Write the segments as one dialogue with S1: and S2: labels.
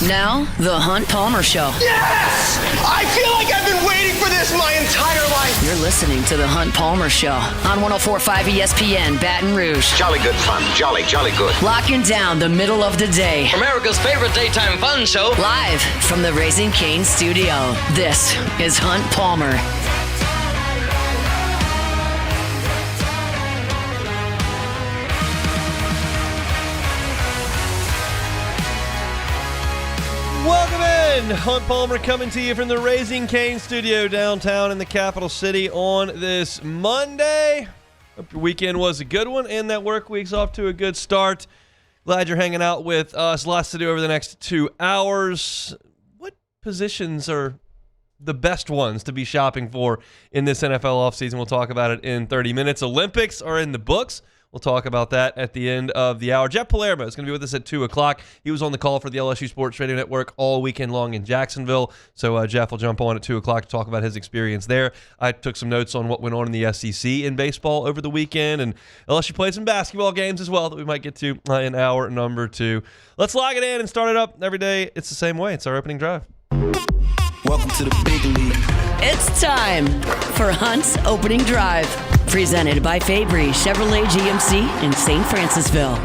S1: Now, The Hunt Palmer Show.
S2: Yes! I feel like I've been waiting for this my entire life.
S1: You're listening to The Hunt Palmer Show on 104.5 ESPN, Baton Rouge.
S3: Jolly good fun. Jolly good.
S1: Locking down the middle of the day.
S4: America's favorite daytime fun show.
S1: Live from the Raising Cane's studio. This is Hunt Palmer.
S5: Welcome in. Hunt Palmer coming to you from the Raising Cane studio downtown in the capital city on this Monday. Hope your weekend was a good one and that work week's off to a good start. Glad you're hanging out with us. Lots to do over the next 2 hours. What positions are the best ones to be shopping for in this NFL offseason? We'll talk about it in 30 minutes. Olympics are in the books. We'll talk about that at the end of the hour. Jeff Palermo is going to be with us at 2 o'clock. He was on the call for the LSU Sports Radio Network all weekend long in Jacksonville. So Jeff will jump on at 2 o'clock to talk about his experience there. I took some notes on what went on in the SEC in baseball over the weekend. And LSU played some basketball games as well that we might get to in hour number 2. Let's log it in and start it up every day. It's the same way. It's our opening drive.
S6: Welcome to the big league.
S1: It's time for Hunt's Opening Drive. Presented by Fabry Chevrolet GMC in St. Francisville.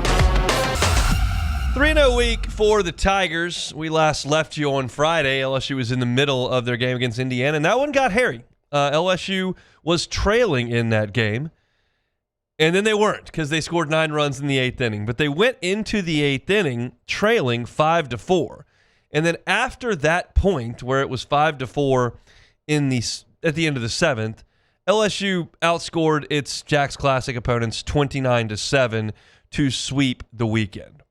S5: 3-0 week for the Tigers. We last left you on Friday. LSU was in the middle of their game against Indiana, and that one got hairy. LSU was trailing in that game, and then they weren't because they scored 9 runs in the 8th inning. But they went into the 8th inning trailing 5-4. And then after that point, where it was 5-4 at the end of the 7th, LSU outscored its Jax Classic opponents 29-7 to sweep the weekend.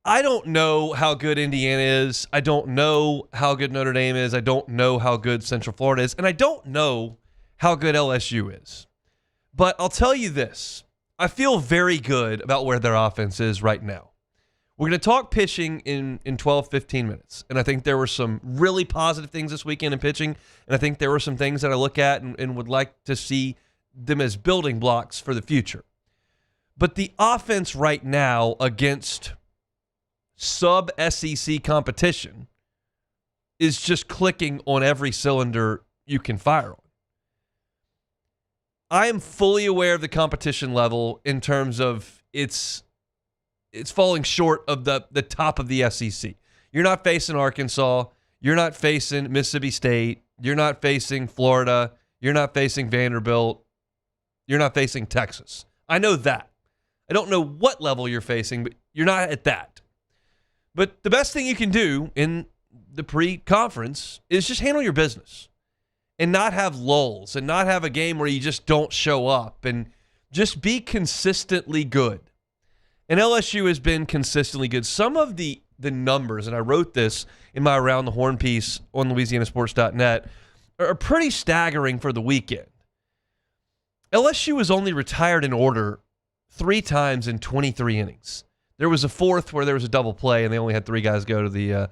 S5: I don't know how good Indiana is. I don't know how good Notre Dame is. I don't know how good Central Florida is. And I don't know how good LSU is. But I'll tell you this. I feel very good about where their offense is right now. We're going to talk pitching in 12, 15 minutes. And I think there were some really positive things this weekend in pitching. And I think there were some things that I look at and would like to see them as building blocks for the future. But the offense right now against sub-SEC competition is just clicking on every cylinder you can fire on. I am fully aware of the competition level in terms of it's falling short of the top of the SEC. You're not facing Arkansas. You're not facing Mississippi State. You're not facing Florida. You're not facing Vanderbilt. You're not facing Texas. I know that. I don't know what level you're facing, but you're not at that. But the best thing you can do in the pre-conference is just handle your business and not have lulls and not have a game where you just don't show up and just be consistently good. And LSU has been consistently good. Some of the numbers, and I wrote this in my Around the Horn piece on LouisianaSports.net, are pretty staggering for the weekend. LSU was only retired in order 3 times in 23 innings. There was a 4th where there was a double play, and they only had 3 guys go to the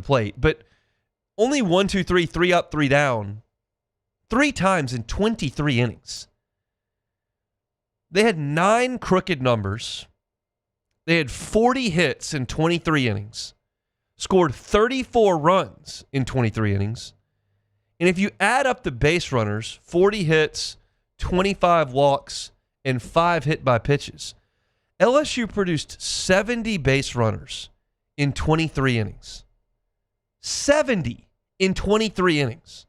S5: plate. But only 1, 2, 3, 3 up, 3 down, 3 times in 23 innings. They had 9 crooked numbers. They had 40 hits in 23 innings, scored 34 runs in 23 innings. And if you add up the base runners, 40 hits, 25 walks, and 5 hit by pitches, LSU produced 70 base runners in 23 innings. 70 in 23 innings.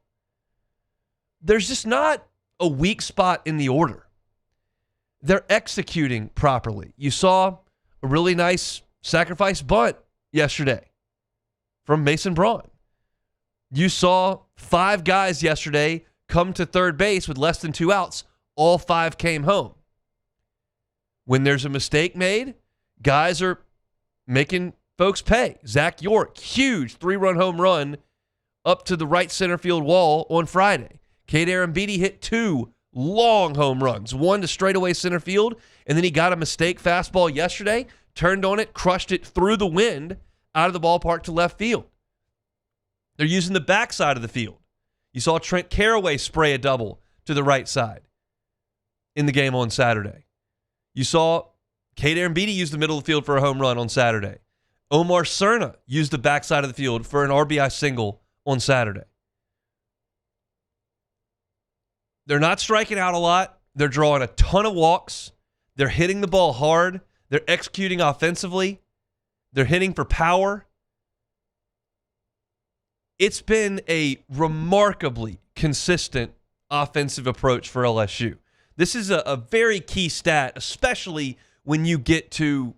S5: There's just not a weak spot in the order. They're executing properly. You saw a really nice sacrifice bunt yesterday from Mason Braun. You saw 5 guys yesterday come to third base with less than 2 outs. All 5 came home. When there's a mistake made, guys are making folks pay. Zach York, huge 3-run home run up to the right center field wall on Friday. Cade Arambidi hit 2 long home runs, 1 to straightaway center field, and then he got a mistake fastball yesterday, turned on it, crushed it through the wind out of the ballpark to left field. They're using the backside of the field. You saw Trent Caraway spray a double to the right side in the game on Saturday. You saw Cade Arambidi use the middle of the field for a home run on Saturday. Omar Cerna used the backside of the field for an RBI single on Saturday. They're not striking out a lot. They're drawing a ton of walks. They're hitting the ball hard. They're executing offensively. They're hitting for power. It's been a remarkably consistent offensive approach for LSU. This is a very key stat, especially when you get to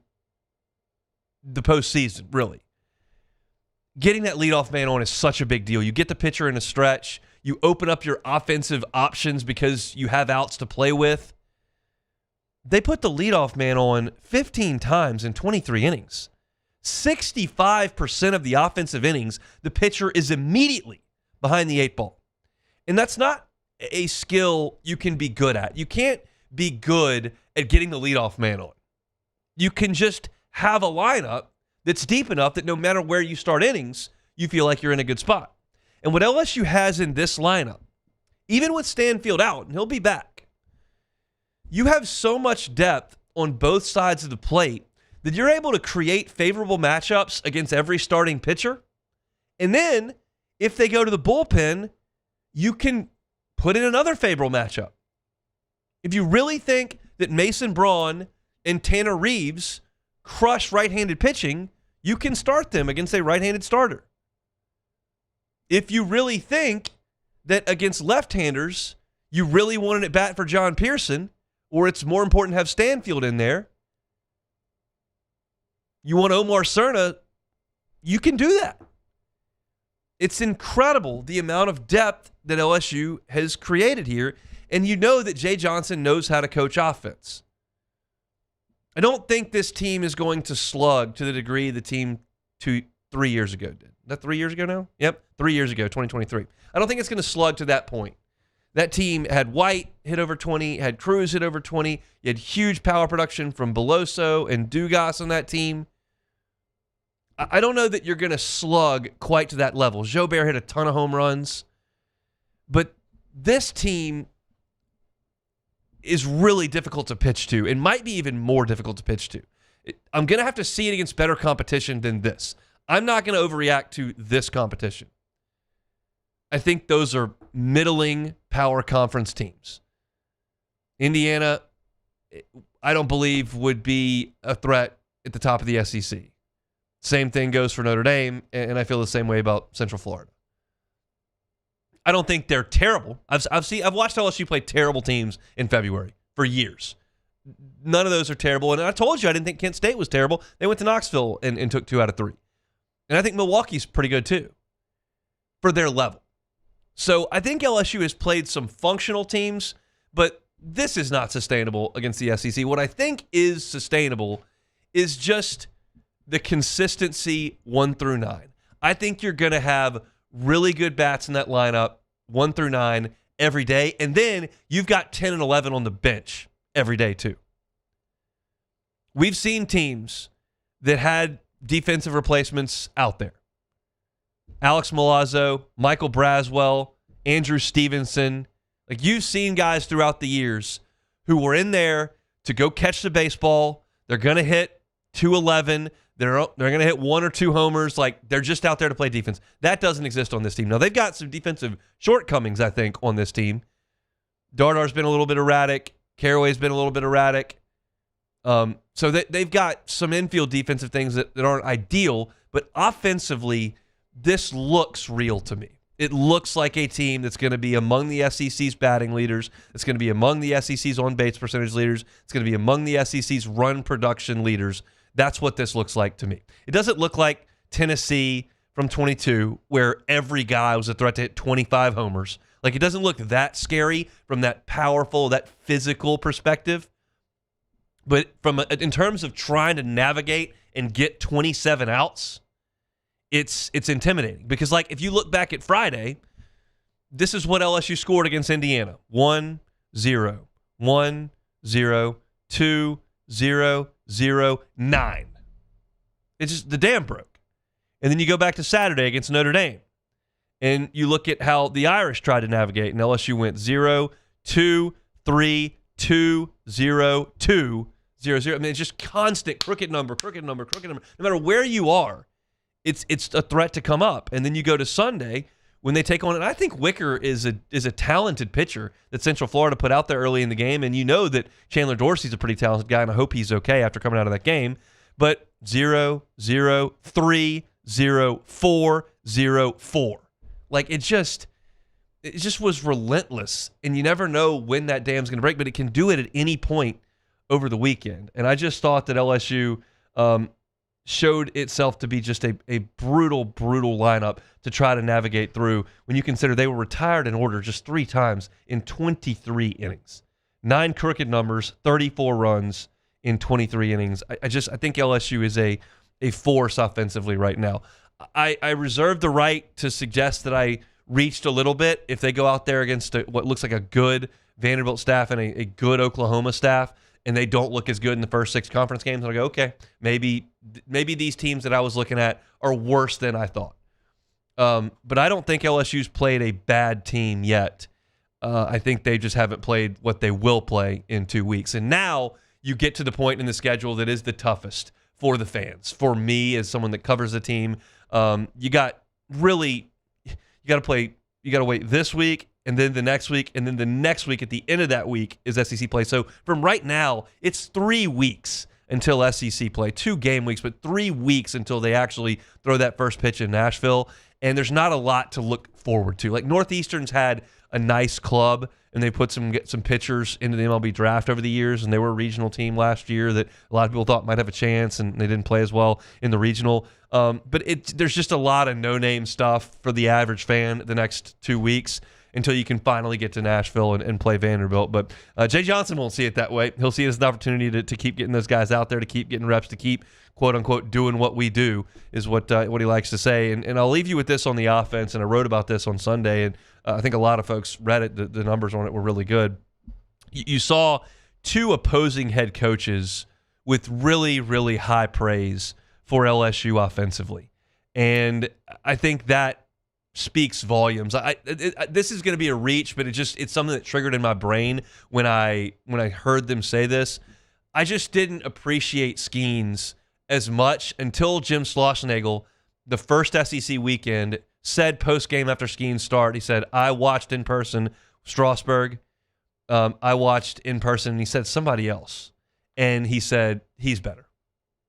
S5: the postseason, really. Getting that leadoff man on is such a big deal. You get the pitcher in a stretch. You open up your offensive options because you have outs to play with. They put the leadoff man on 15 times in 23 innings. 65% of the offensive innings, the pitcher is immediately behind the 8-ball. And that's not a skill you can be good at. You can't be good at getting the leadoff man on. You can just have a lineup that's deep enough that no matter where you start innings, you feel like you're in a good spot. And what LSU has in this lineup, even with Stanfield out, and he'll be back, you have so much depth on both sides of the plate that you're able to create favorable matchups against every starting pitcher. And then, if they go to the bullpen, you can put in another favorable matchup. If you really think that Mason Braun and Tanner Reeves crush right-handed pitching, you can start them against a right-handed starter. If you really think that against left-handers, you really want an at-bat for John Pearson, or it's more important to have Stanfield in there, you want Omar Cerna, you can do that. It's incredible the amount of depth that LSU has created here, and you know that Jay Johnson knows how to coach offense. I don't think this team is going to slug to the degree the team 3 years ago did. Is that 3 years ago now? Yep, 3 years ago, 2023. I don't think it's going to slug to that point. That team had White hit over 20, had Cruz hit over 20. You had huge power production from Beloso and Dugas on that team. I don't know that you're going to slug quite to that level. Jobert hit a ton of home runs. But this team is really difficult to pitch to and might be even more difficult to pitch to. I'm going to have to see it against better competition than this. I'm not going to overreact to this competition. I think those are middling power conference teams. Indiana, I don't believe, would be a threat at the top of the SEC. Same thing goes for Notre Dame, and I feel the same way about Central Florida. I don't think they're terrible. I've watched LSU play terrible teams in February for years. None of those are terrible. And I told you I didn't think Kent State was terrible. They went to Knoxville and took 2 out of 3. And I think Milwaukee's pretty good too for their level. So I think LSU has played some functional teams, but this is not sustainable against the SEC. What I think is sustainable is just the consistency 1 through 9. I think you're going to have really good bats in that lineup 1 through 9 every day. And then you've got 10 and 11 on the bench every day too. We've seen teams that had defensive replacements out there. Alex Milazzo, Michael Braswell, Andrew Stevenson. Like, you've seen guys throughout the years who were in there to go catch the baseball. They're going to hit 211. They're going to hit 1 or 2 homers. Like, they're just out there to play defense. That doesn't exist on this team. Now, they've got some defensive shortcomings, I think, on this team. Dardar's been a little bit erratic. Caraway's been a little bit erratic. So they've got some infield defensive things that aren't ideal, but offensively, this looks real to me. It looks like a team that's going to be among the SEC's batting leaders. It's going to be among the SEC's on-base percentage leaders. It's going to be among the SEC's run production leaders. That's what this looks like to me. It doesn't look like Tennessee from 22, where every guy was a threat to hit 25 homers. Like, it doesn't look that scary from that powerful, that physical perspective. But in terms of trying to navigate and get 27 outs, it's intimidating. Because, like, if you look back at Friday, this is what LSU scored against Indiana. 1-0, 1-0, 2-0, 0-9. It's just the dam broke. And then you go back to Saturday against Notre Dame, and you look at how the Irish tried to navigate, and LSU went 0-2-3-2-0-2-0. 0-0. I mean, it's just constant crooked number. No matter where you are, it's a threat to come up. And then you go to Sunday when they take on, and I think Wicker is a talented pitcher that Central Florida put out there early in the game, and you know that Chandler Dorsey's a pretty talented guy, and I hope he's okay after coming out of that game. But 0-0, 3-0, 4, 0-4. Like, it just was relentless, and you never know when that dam's going to break, but it can do it at any point over the weekend. And I just thought that LSU showed itself to be just a brutal lineup to try to navigate through when you consider they were retired in order just 3 times in 23 innings. 9 crooked numbers, 34 runs in 23 innings. I think LSU is a force offensively right now. I reserve the right to suggest that I reached a little bit if they go out there against what looks like a good Vanderbilt staff and a good Oklahoma staff, and they don't look as good in the first 6 conference games. I'll go, okay, maybe these teams that I was looking at are worse than I thought. But I don't think LSU's played a bad team yet. I think they just haven't played what they will play in 2 weeks. And now you get to the point in the schedule that is the toughest for the fans. For me, as someone that covers the team, you got to wait this week, and then the next week, and then the next week. At the end of that week is SEC play. So from right now, it's 3 weeks until SEC play. 2 game weeks, but 3 weeks until they actually throw that first pitch in Nashville. And there's not a lot to look forward to. Like, Northeastern's had a nice club, and they put some pitchers into the MLB draft over the years, and they were a regional team last year that a lot of people thought might have a chance, and they didn't play as well in the regional. But there's just a lot of no-name stuff for the average fan the next 2 weeks until you can finally get to Nashville and play Vanderbilt. But Jay Johnson won't see it that way. He'll see it as an opportunity to keep getting those guys out there, to keep getting reps, to keep, quote-unquote, doing what we do, is what he likes to say. And I'll leave you with this on the offense, and I wrote about this on Sunday, and I think a lot of folks read it. The numbers on it were really good. You saw 2 opposing head coaches with really, really high praise for LSU offensively. And I think that speaks volumes. This is going to be a reach, but it's something that triggered in my brain when I heard them say this. I just didn't appreciate Skeens as much until Jim Schlossnagle, the first SEC weekend, said post-game after Skeens' start, he said, I watched in person Strasburg. I watched in person, and he said somebody else. And he said, he's better.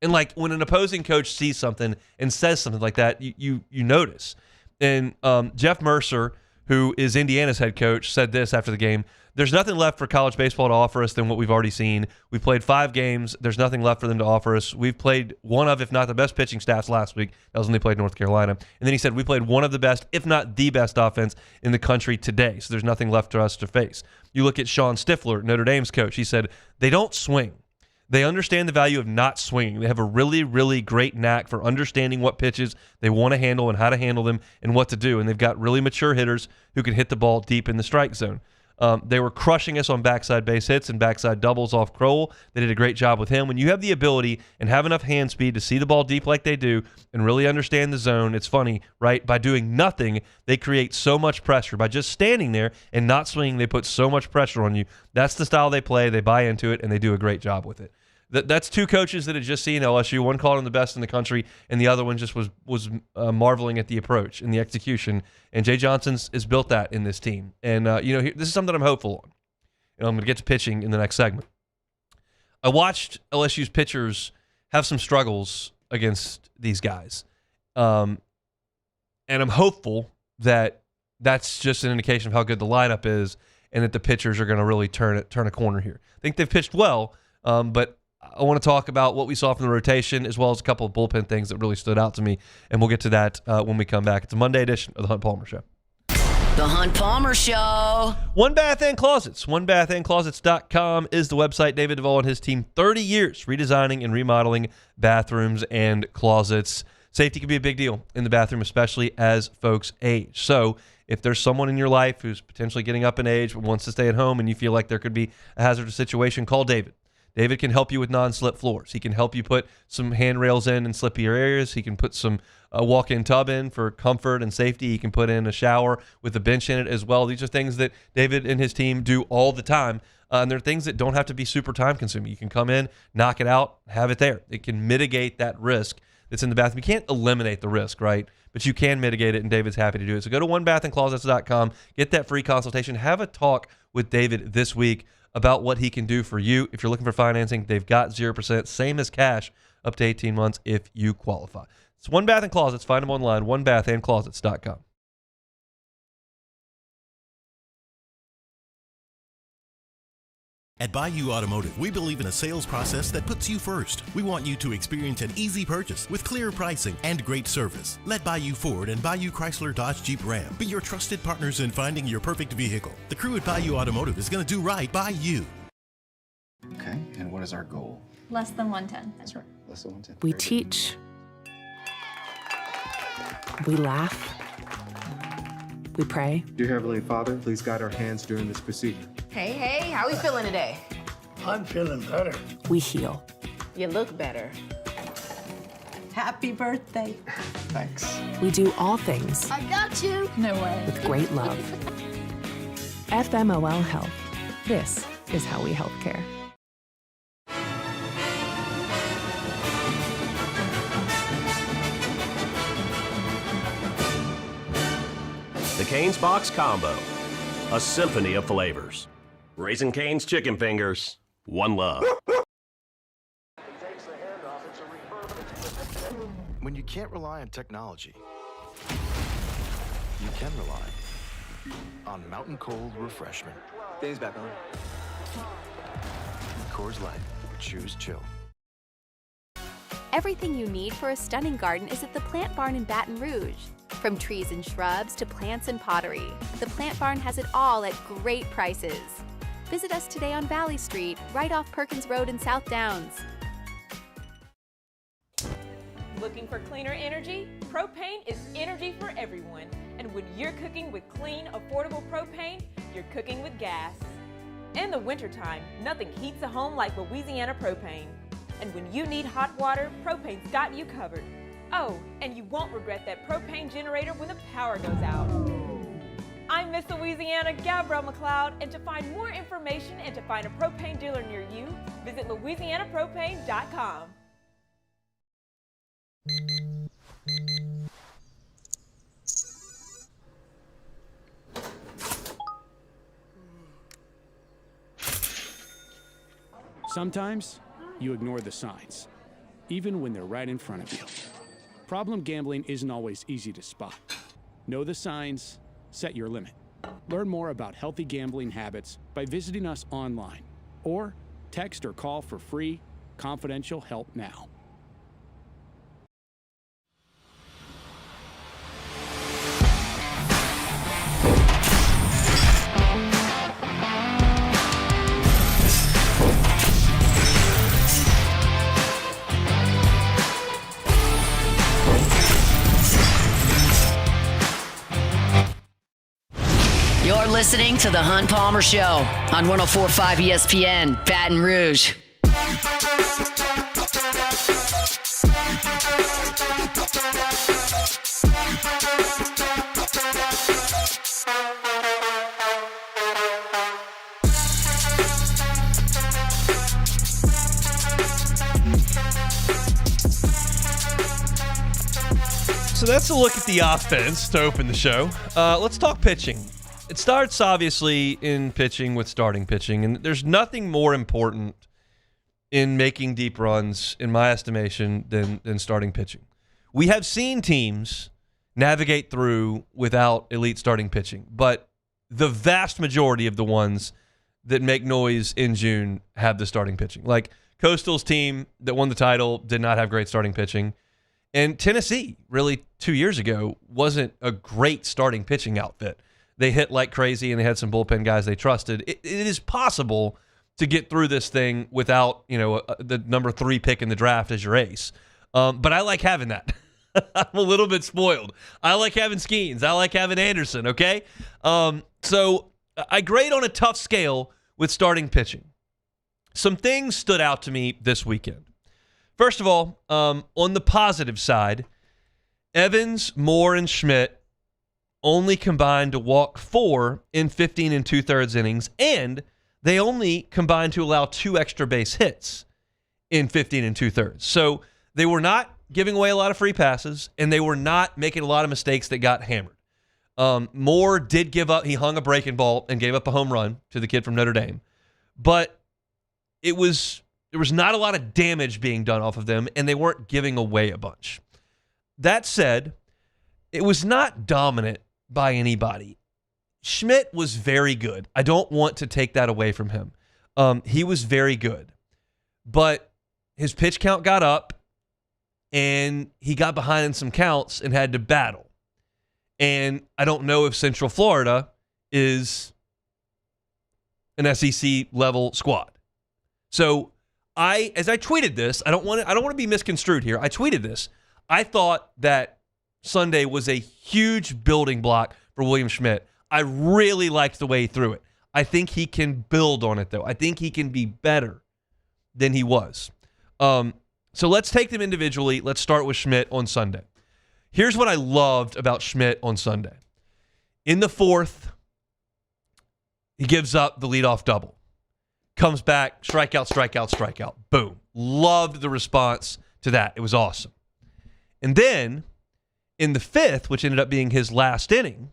S5: And like, when an opposing coach sees something and says something like that, you notice. And Jeff Mercer, who is Indiana's head coach, said this after the game: there's nothing left for college baseball to offer us than what we've already seen. We played 5 games. There's nothing left for them to offer us. We've played one of, if not the best pitching staffs last week. That was when they played North Carolina. And then he said, we played one of the best, if not the best offense in the country today. So there's nothing left for us to face. You look at Sean Stifler, Notre Dame's coach. He said, they don't swing. They understand the value of not swinging. They have a really, really great knack for understanding what pitches they want to handle and how to handle them and what to do. And they've got really mature hitters who can hit the ball deep in the strike zone. They were crushing us on backside base hits and backside doubles off Crowell. They did a great job with him. When you have the ability and have enough hand speed to see the ball deep like they do and really understand the zone, it's funny, right? By doing nothing, they create so much pressure. By just standing there and not swinging, they put so much pressure on you. That's the style they play. They buy into it, and they do a great job with it. That's 2 coaches that had just seen LSU. One called him the best in the country, and the other one just was marveling at the approach and the execution. And Jay Johnson's has built that in this team. And this is something I'm hopeful on. And I'm going to get to pitching in the next segment. I watched LSU's pitchers have some struggles against these guys, and I'm hopeful that that's just an indication of how good the lineup is, and that the pitchers are going to really turn a corner here. I think they've pitched well, but I want to talk about what we saw from the rotation, as well as a couple of bullpen things that really stood out to me, and we'll get to that when we come back. It's a Monday edition of the Hunt Palmer Show.
S1: The Hunt Palmer Show.
S5: One Bath and Closets. OneBathAndClosets.com is the website. David Duvall and his team, 30 years redesigning and remodeling bathrooms and closets. Safety can be a big deal in the bathroom, especially as folks age. So if there's someone in your life who's potentially getting up in age but wants to stay at home and you feel like there could be a hazardous situation, call David. David can help you with non-slip floors. He can help you put some handrails in slippier areas. He can put some walk-in tub in for comfort and safety. He can put in a shower with a bench in it as well. These are things that David and his team do all the time. And there are things that don't have to be super time consuming. You can come in, knock it out, have it there. It can mitigate that risk that's in the bathroom. You can't eliminate the risk, right? But you can mitigate it, and David's happy to do it. So go to onebathandclosets.com, get that free consultation, have a talk with David this week about what he can do for you. If you're looking for financing, they've got 0%, same as cash, up to 18 months if you qualify. It's One Bath and Closets. Find them online, onebathandclosets.com.
S7: At Bayou Automotive, we believe in a sales process that puts you first. We want you to experience an easy purchase with clear pricing and great service. Let Bayou Ford and Bayou Chrysler Dodge Jeep Ram be your trusted partners in finding your perfect vehicle. The crew at Bayou Automotive is going to do right by you.
S8: Okay, and what is our goal?
S9: Less than 110.
S8: That's right, less than 110.
S10: We teach. We laugh. We pray.
S11: Dear Heavenly Father, please guide our hands during this procedure.
S9: Hey, how we feeling today?
S12: I'm feeling better.
S10: We heal.
S9: You look better.
S10: Happy birthday.
S8: Thanks.
S10: We do all things
S9: I got you. No way.
S10: with great love. FMOL Health. This is how we healthcare.
S13: The Cane's Box Combo, a symphony of flavors. Raising Cane's Chicken Fingers, one love.
S14: When you can't rely on technology, you can rely on Mountain Cold Refreshment.
S11: Dave's back on.
S14: Coors Light, choose chill.
S15: Everything you need for a stunning garden is at the Plant Barn in Baton Rouge. From trees and shrubs to plants and pottery, the Plant Barn has it all at great prices. Visit us today on Valley Street, right off Perkins Road in South Downs.
S16: Looking for cleaner energy? Propane is energy for everyone. And when you're cooking with clean, affordable propane, you're cooking with gas. In the wintertime, nothing heats a home like Louisiana propane. And when you need hot water, propane's got you covered. Oh, and you won't regret that propane generator when the power goes out. I'm Miss Louisiana, Gabrielle McLeod, and to find more information and to find a propane dealer near you, visit louisianapropane.com.
S17: Sometimes you ignore the signs, even when they're right in front of you. Problem gambling isn't always easy to spot. Know the signs, set your limit. Learn more about healthy gambling habits by visiting us online or text or call for free, confidential help now.
S1: You're listening to The Hunt Palmer Show on 104.5 ESPN, Baton Rouge.
S5: So that's a look at the offense to open the show. Let's talk pitching. It starts, obviously, in pitching with starting pitching, and there's nothing more important in making deep runs, in my estimation, than starting pitching. We have seen teams navigate through without elite starting pitching, but the vast majority of the ones that make noise in June have the starting pitching. Like Coastal's team that won the title did not have great starting pitching, and Tennessee, really 2 years ago, wasn't a great starting pitching outfit. They hit like crazy, and they had some bullpen guys they trusted. It is possible to get through this thing without, the number 3 pick in the draft as your ace. But I like having that. I'm a little bit spoiled. I like having Skeens. I like having Anderson, okay? So I grade on a tough scale with starting pitching. Some things stood out to me this weekend. First of all, on the positive side, Evans, Moore, and Schmidt only combined to walk 4 in 15 2/3 innings, and they only combined to allow 2 extra base hits in 15 2/3. So they were not giving away a lot of free passes, and they were not making a lot of mistakes that got hammered. Moore did give up. He hung a breaking ball and gave up a home run to the kid from Notre Dame. But there was not a lot of damage being done off of them, and they weren't giving away a bunch. That said, it was not dominant by anybody. Schmidt was very good. I don't want to take that away from him. He was very good. But his pitch count got up, and he got behind in some counts and had to battle. And I don't know if Central Florida is an SEC level squad. So as I tweeted this, I don't want to be misconstrued here. I tweeted this. I thought that Sunday was a huge building block for William Schmidt. I really liked the way he threw it. I think he can build on it, though. I think he can be better than he was. So let's take them individually. Let's start with Schmidt on Sunday. Here's what I loved about Schmidt on Sunday. In the 4th, he gives up the leadoff double. Comes back, strikeout, strikeout, strikeout. Boom. Loved the response to that. It was awesome. And then in the 5th, which ended up being his last inning,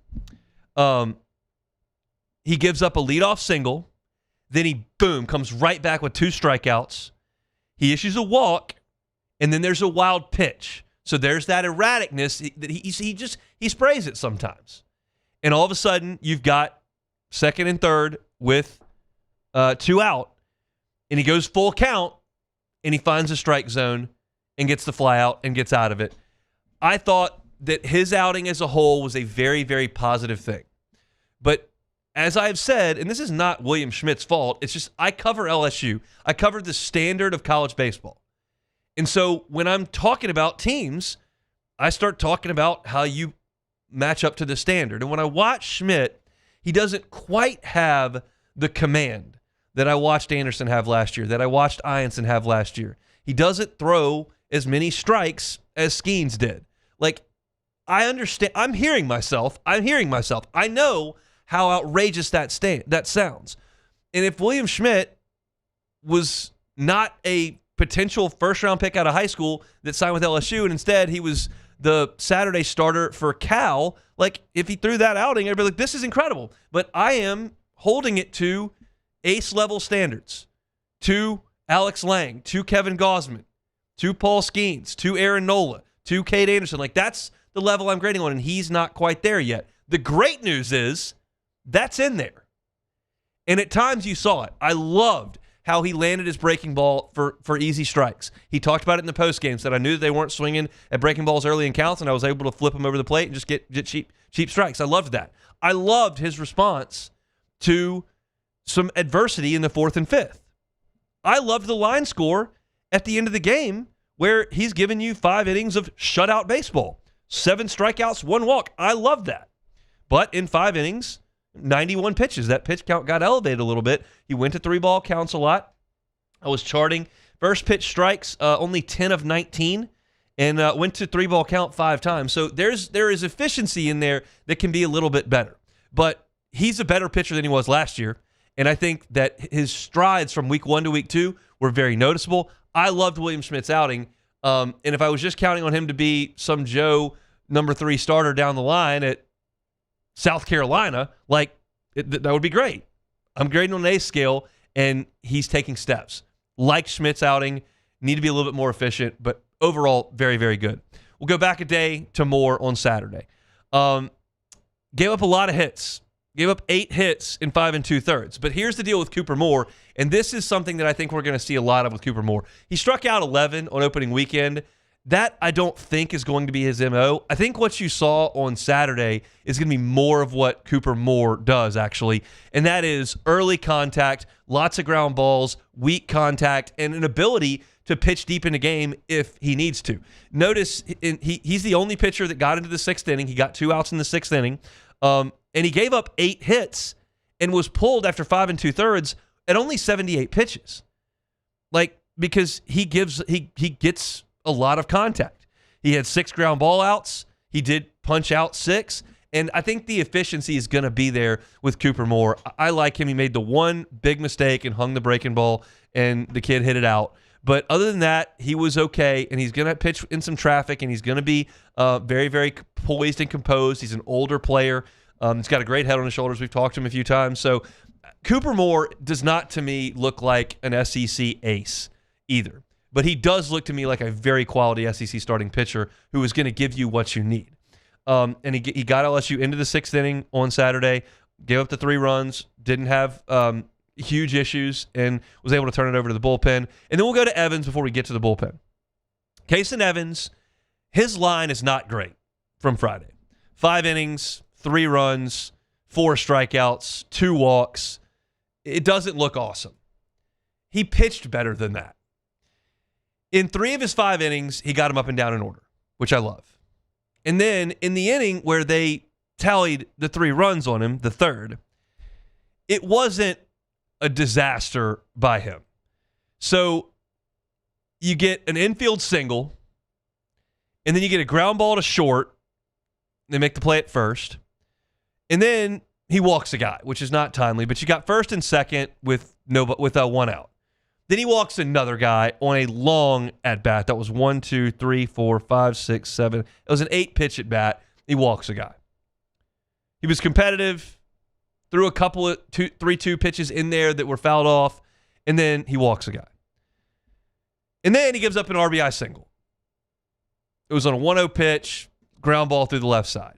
S5: he gives up a leadoff single. Then he, boom, comes right back with 2 strikeouts. He issues a walk, and then there's a wild pitch. So there's that erraticness that he sprays it sometimes. And all of a sudden, you've got 2nd and 3rd with 2 out, and he goes full count, and he finds a strike zone and gets the fly out and gets out of it. I thought that his outing as a whole was a very, very positive thing. But as I've said, and this is not William Schmidt's fault, it's just I cover LSU. I cover the standard of college baseball. And so when I'm talking about teams, I start talking about how you match up to the standard. And when I watch Schmidt, he doesn't quite have the command that I watched Anderson have last year, that I watched Ianson have last year. He doesn't throw as many strikes as Skeens did. Like, I understand. I'm hearing myself. I know how outrageous that sounds. And if William Schmidt was not a potential first-round pick out of high school that signed with LSU, and instead he was the Saturday starter for Cal, like, if he threw that outing, I'd be like, this is incredible. But I am holding it to ace-level standards, to Alex Lang, to Kevin Gosman, to Paul Skeens, to Aaron Nola, to Cade Anderson. Like, that's the level I'm grading on, and he's not quite there yet. The great news is that's in there. And at times you saw it. I loved how he landed his breaking ball for easy strikes. He talked about it in the postgame, said I knew that they weren't swinging at breaking balls early in counts, and I was able to flip them over the plate and just get cheap strikes. I loved that. I loved his response to some adversity in the 4th and 5th. I loved the line score at the end of the game where he's given you 5 innings of shutout baseball. 7 strikeouts, 1 walk. I love that. But in 5 innings, 91 pitches. That pitch count got elevated a little bit. He went to 3-ball counts a lot. I was charting first pitch strikes, only 10 of 19, and went to 3-ball count 5 times. So there is efficiency in there that can be a little bit better. But he's a better pitcher than he was last year, and I think that his strides from week 1 to week 2 were very noticeable. I loved William Schmidt's outing, and if I was just counting on him to be some Joe number 3 starter down the line at South Carolina, that would be great. I'm grading on an ace scale, and he's taking steps. Like Schmidt's outing, need to be a little bit more efficient, but overall, very, very good. We'll go back a day to Moore on Saturday. Gave up a lot of hits. Gave up 8 hits in 5 2/3. But here's the deal with Cooper Moore, and this is something that I think we're going to see a lot of with Cooper Moore. He struck out 11 on opening weekend. That, I don't think, is going to be his MO. I think what you saw on Saturday is going to be more of what Cooper Moore does, actually, and that is early contact, lots of ground balls, weak contact, and an ability to pitch deep in the game if he needs to. Notice he's the only pitcher that got into the 6th inning. He got 2 outs in the 6th inning, and he gave up 8 hits and was pulled after 5 2/3 at only 78 pitches. Because he gets a lot of contact. He had 6 ground ball outs. He did punch out 6, And I think the efficiency is going to be there with Cooper Moore. I like him. He made the one big mistake and hung the breaking ball, and the kid hit it out. But other than that, he was okay, and he's going to pitch in some traffic, and he's going to be very, very poised and composed. He's an older player. He's got a great head on his shoulders. We've talked to him a few times. So Cooper Moore does not, to me, look like an SEC ace either. But he does look to me like a very quality SEC starting pitcher who is going to give you what you need. And he got LSU into the 6th inning on Saturday, gave up the 3 runs, didn't have huge issues, and was able to turn it over to the bullpen. And then we'll go to Evans before we get to the bullpen. Kason Evans, his line is not great from Friday. 5 innings, 3 runs, 4 strikeouts, 2 walks. It doesn't look awesome. He pitched better than that. In 3 of his 5 innings, he got him up and down in order, which I love. And then in the inning where they tallied the 3 runs on him, the 3rd, it wasn't a disaster by him. So you get an infield single, and then you get a ground ball to short. They make the play at first. And then he walks a guy, which is not timely, but you got first and second with 1 out. Then he walks another guy on a long at-bat. That was 1, 2, 3, 4, 5, 6, 7. It was an 8-pitch at-bat. He walks a guy. He was competitive, threw a couple of 3-2 pitches in there that were fouled off, and then he walks a guy. And then he gives up an RBI single. It was on a 1-0 pitch, ground ball through the left side.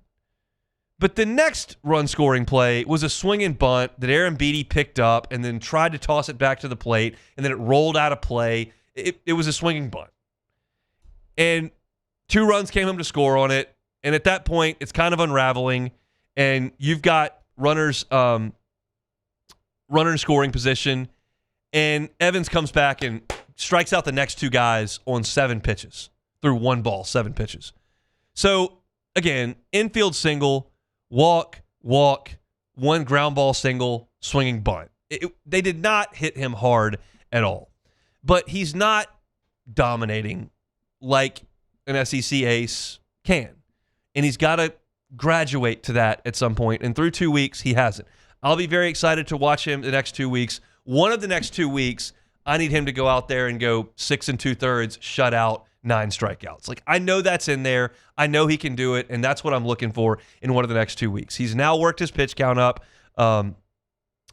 S5: But the next run-scoring play was a swinging bunt that Aaron Beatty picked up and then tried to toss it back to the plate, and then it rolled out of play. It was a swinging bunt. And 2 runs came home to score on it, and at that point, it's kind of unraveling, and you've got runners runner in scoring position, and Evans comes back and strikes out the next 2 guys on 7 pitches, through 1 ball, 7 pitches. So, again, infield single, walk, 1 ground ball single, swinging bunt. They did not hit him hard at all. But he's not dominating like an SEC ace can. And he's got to graduate to that at some point. And through 2 weeks, he hasn't. I'll be very excited to watch him the next 2 weeks. One of the next 2 weeks, I need him to go out there and go 6 2/3, shut out, 9 strikeouts. Like, I know that's in there. I know he can do it, and that's what I'm looking for in one of the next 2 weeks. He's now worked his pitch count up.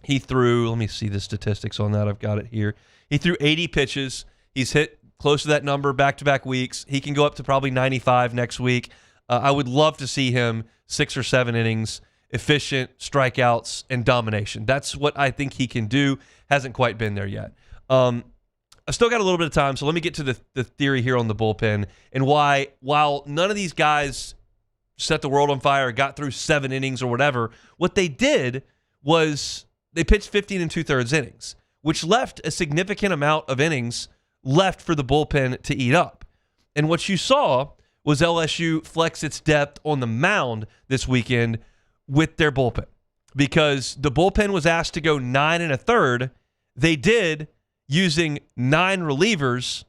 S5: He threw, let me see the statistics on that. I've got it here. He threw 80 pitches. He's hit close to that number back-to-back weeks. He can go up to probably 95 next week. I would love to see him 6 or 7 innings, efficient, strikeouts, and domination. That's what I think he can do. Hasn't quite been there yet. I've still got a little bit of time, so let me get to the theory here on the bullpen and why, while none of these guys set the world on fire, got through 7 innings or whatever, what they did was they pitched 15 2/3 innings, which left a significant amount of innings left for the bullpen to eat up. And what you saw was LSU flex its depth on the mound this weekend with their bullpen, because the bullpen was asked to go 9 1/3. They did, using 9 relievers,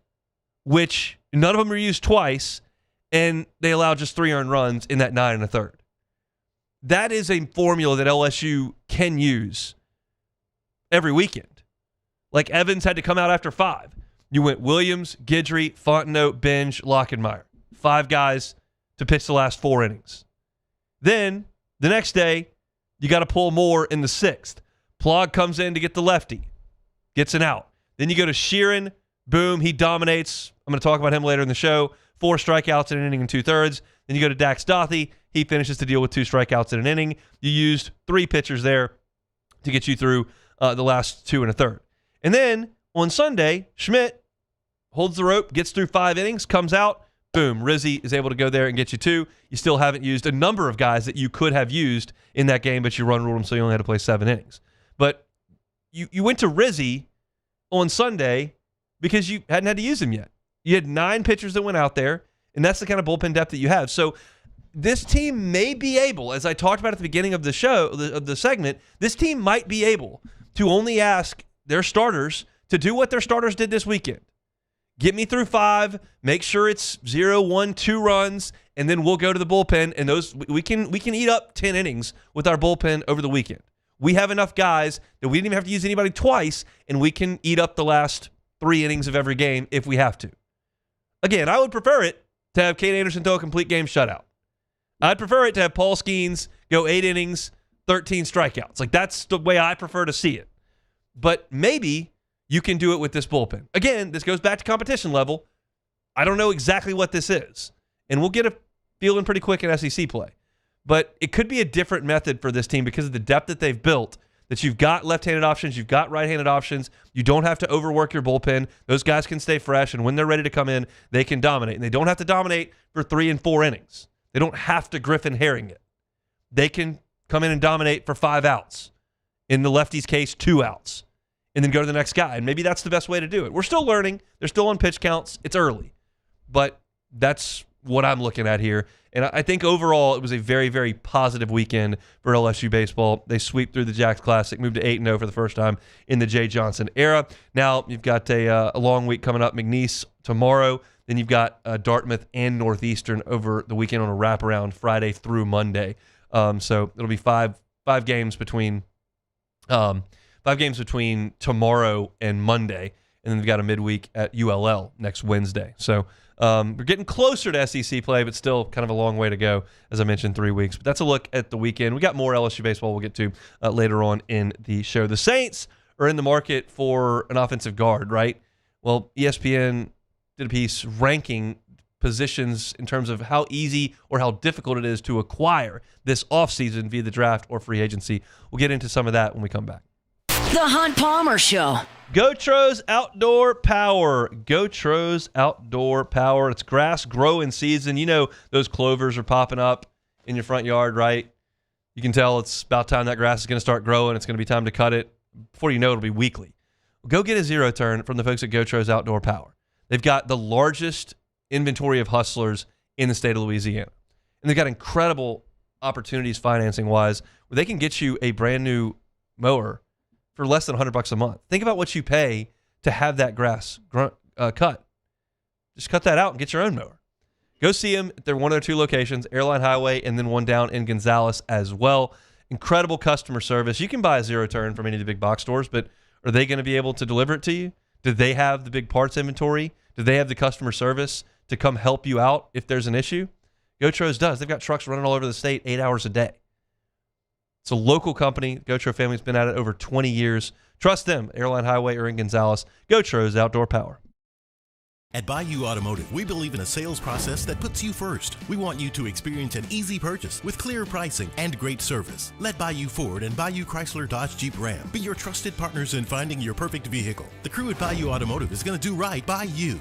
S5: which none of them were used twice, and they allowed just 3 earned runs in that 9 1/3. That is a formula that LSU can use every weekend. Like, Evans had to come out after 5. You went Williams, Guidry, Fontenot, Binge, Lockenmeyer. 5 guys to pitch the last 4 innings. Then, the next day, you got to pull Moore in the 6th. Plog comes in to get the lefty. Gets an out. Then you go to Sheeran. Boom, he dominates. I'm going to talk about him later in the show. 4 strikeouts in an inning and 2/3. Then you go to Dax Dothie. He finishes the deal with 2 strikeouts in an inning. You used 3 pitchers there to get you through the last 2 1/3. And then on Sunday, Schmidt holds the rope, gets through 5 innings, comes out. Boom, Rizzi is able to go there and get you 2. You still haven't used a number of guys that you could have used in that game, but you run ruled them, so you only had to play 7 innings. But you went to Rizzi on Sunday because you hadn't had to use him yet. You had 9 pitchers that went out there, and that's the kind of bullpen depth that you have. So this team may be able, as I talked about at the beginning of the show, of the segment, this team might be able to only ask their starters to do what their starters did this weekend. Get me through 5. Make sure it's 0, 1, 2 runs, and then we'll go to the bullpen. And those we can eat up 10 innings with our bullpen over the weekend. We have enough guys that we didn't even have to use anybody twice, and we can eat up the last 3 innings of every game if we have to. Again, I would prefer it to have Kate Anderson throw a complete game shutout. I'd prefer it to have Paul Skeens go 8 innings, 13 strikeouts. Like, that's the way I prefer to see it. But maybe you can do it with this bullpen. Again, this goes back to competition level. I don't know exactly what this is. And we'll get a feeling pretty quick in SEC play. But it could be a different method for this team because of the depth that they've built, that you've got left-handed options, you've got right-handed options. You don't have to overwork your bullpen. Those guys can stay fresh, and when they're ready to come in, they can dominate. And they don't have to dominate for 3 and 4 innings. They don't have to Griffin Herring it. They can come in and dominate for 5 outs. In the lefty's case, 2 outs. And then go to the next guy. And maybe that's the best way to do it. We're still learning. They're still on pitch counts. It's early. But that's what I'm looking at here. And I think overall it was a very, very positive weekend for LSU baseball. They sweep through the Jacks Classic, moved to 8-0 for the first time in the Jay Johnson era. Now you've got a long week coming up. McNeese tomorrow. Then you've got Dartmouth and Northeastern over the weekend on a wraparound Friday through Monday. So it'll be five games between 5 games between tomorrow and Monday, and then we've got a midweek at ULL next Wednesday. So we're getting closer to SEC play, but still kind of a long way to go, as I mentioned, 3 weeks. But that's a look at the weekend. We got more LSU baseball we'll get to later on in the show. The Saints are in the market for an offensive guard, right? Well, ESPN did a piece ranking positions in terms of how easy or how difficult it is to acquire this offseason via the draft or free agency. We'll get into some of that when we come back.
S1: The Hunt Palmer Show.
S5: Gotros Outdoor Power. Gotros Outdoor Power. It's grass growing season. You know those clovers are popping up in your front yard, right? You can tell it's about time that grass is going to start growing. It's going to be time to cut it. Before you know it, it'll be weekly. Go get a zero turn from the folks at Gotros Outdoor Power. They've got the largest inventory of hustlers in the state of Louisiana. And they've got incredible opportunities financing-wise where they can get you a brand new mower for less than $100 a month. Think about what you pay to have that grass cut. Just cut that out and get your own mower. Go see them. They're one of their 2 locations, Airline Highway, and then one down in Gonzales as well. Incredible customer service. You can buy a zero turn from any of the big box stores, but are they going to be able to deliver it to you? Do they have the big parts inventory? Do they have the customer service to come help you out if there's an issue? Gotros does. They've got trucks running all over the state 8 hours a day. It's a local company. Gotro family's been at it over 20 years. Trust them, Airline Highway or in Gonzales. Gotros Outdoor Power.
S7: At Bayou Automotive, we believe in a sales process that puts you first. We want you to experience an easy purchase with clear pricing and great service. Let Bayou Ford and Bayou Chrysler Dodge Jeep Ram be your trusted partners in finding your perfect vehicle. The crew at Bayou Automotive is going to do right by you.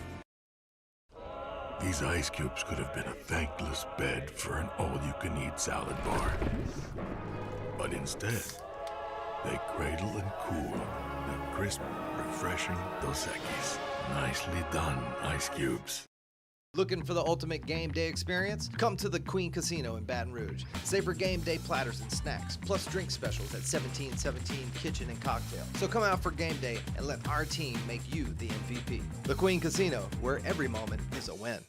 S18: These ice cubes could have been a thankless bed for an all-you-can-eat salad bar. But instead, they cradle and cool the crisp, refreshing Dos Equis. Nicely done, ice cubes.
S19: Looking for the ultimate game day experience? Come to the Queen Casino in Baton Rouge. Savor game day platters and snacks, plus drink specials at 1717 Kitchen and Cocktail. So come out for game day and let our team make you the MVP. The Queen Casino, where every moment is a win.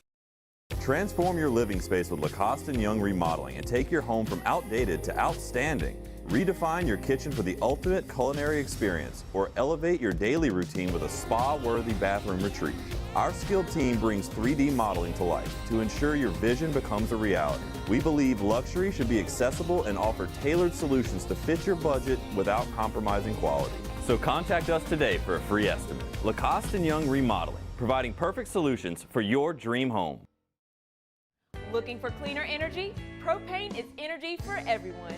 S20: Transform your living space with Lacoste & Young Remodeling and take your home from outdated to outstanding. Redefine your kitchen for the ultimate culinary experience or elevate your daily routine with a spa-worthy bathroom retreat. Our skilled team brings 3D modeling to life to ensure your vision becomes a reality. We believe luxury should be accessible and offer tailored solutions to fit your budget without compromising quality. So contact us today for a free estimate. Lacoste & Young Remodeling, providing perfect solutions for your dream home.
S16: Looking for cleaner energy? Propane is energy for everyone.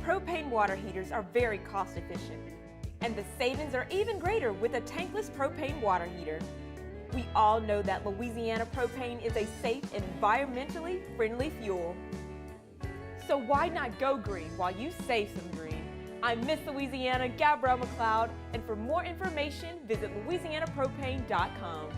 S16: Propane water heaters are very cost efficient, and the savings are even greater with a tankless propane water heater. We all know that Louisiana propane is a safe and environmentally friendly fuel. So why not go green while you save some green? I'm Miss Louisiana, Gabrielle McLeod, and for more information, visit louisianapropane.com.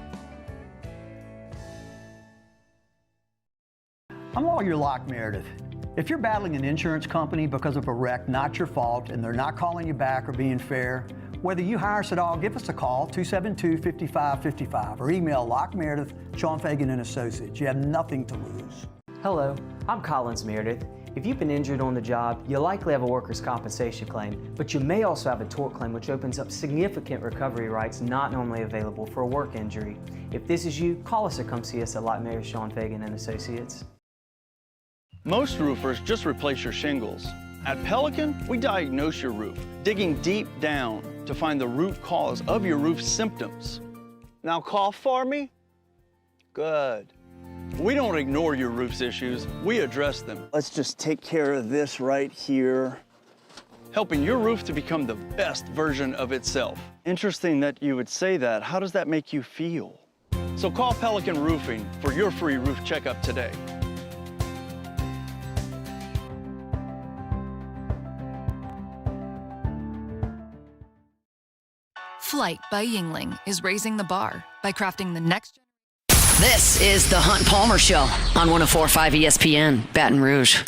S21: I'm Lawyer Locke Meredith. If you're battling an insurance company because of a wreck not your fault and they're not calling you back or being fair, Whether you hire us at all, give us a call, 272-5555, or email Locke Meredith, Sean Fagan and Associates. You have nothing to lose.
S2: Hello, I'm Collins Meredith. If you've been injured on the job, you'll likely have a workers' compensation claim, but you may also have a tort claim, which opens up significant recovery rights not normally available for a work injury. If this is you, call us or come see us at Locke Meredith, Sean Fagan and Associates.
S22: Most roofers just replace your shingles. At Pelican, we diagnose your roof, digging deep down to find the root cause of your roof symptoms. Now cough for me? Good. We don't ignore your roof's issues, we address them. Let's just take care of this right here. Helping your roof to become the best version of itself. Interesting that you would say that. How does that make you feel? So call Pelican Roofing for your free roof checkup today.
S23: Flight by Yingling is raising the bar by crafting the next.
S1: This is the Hunt Palmer Show on 104.5 ESPN, Baton Rouge.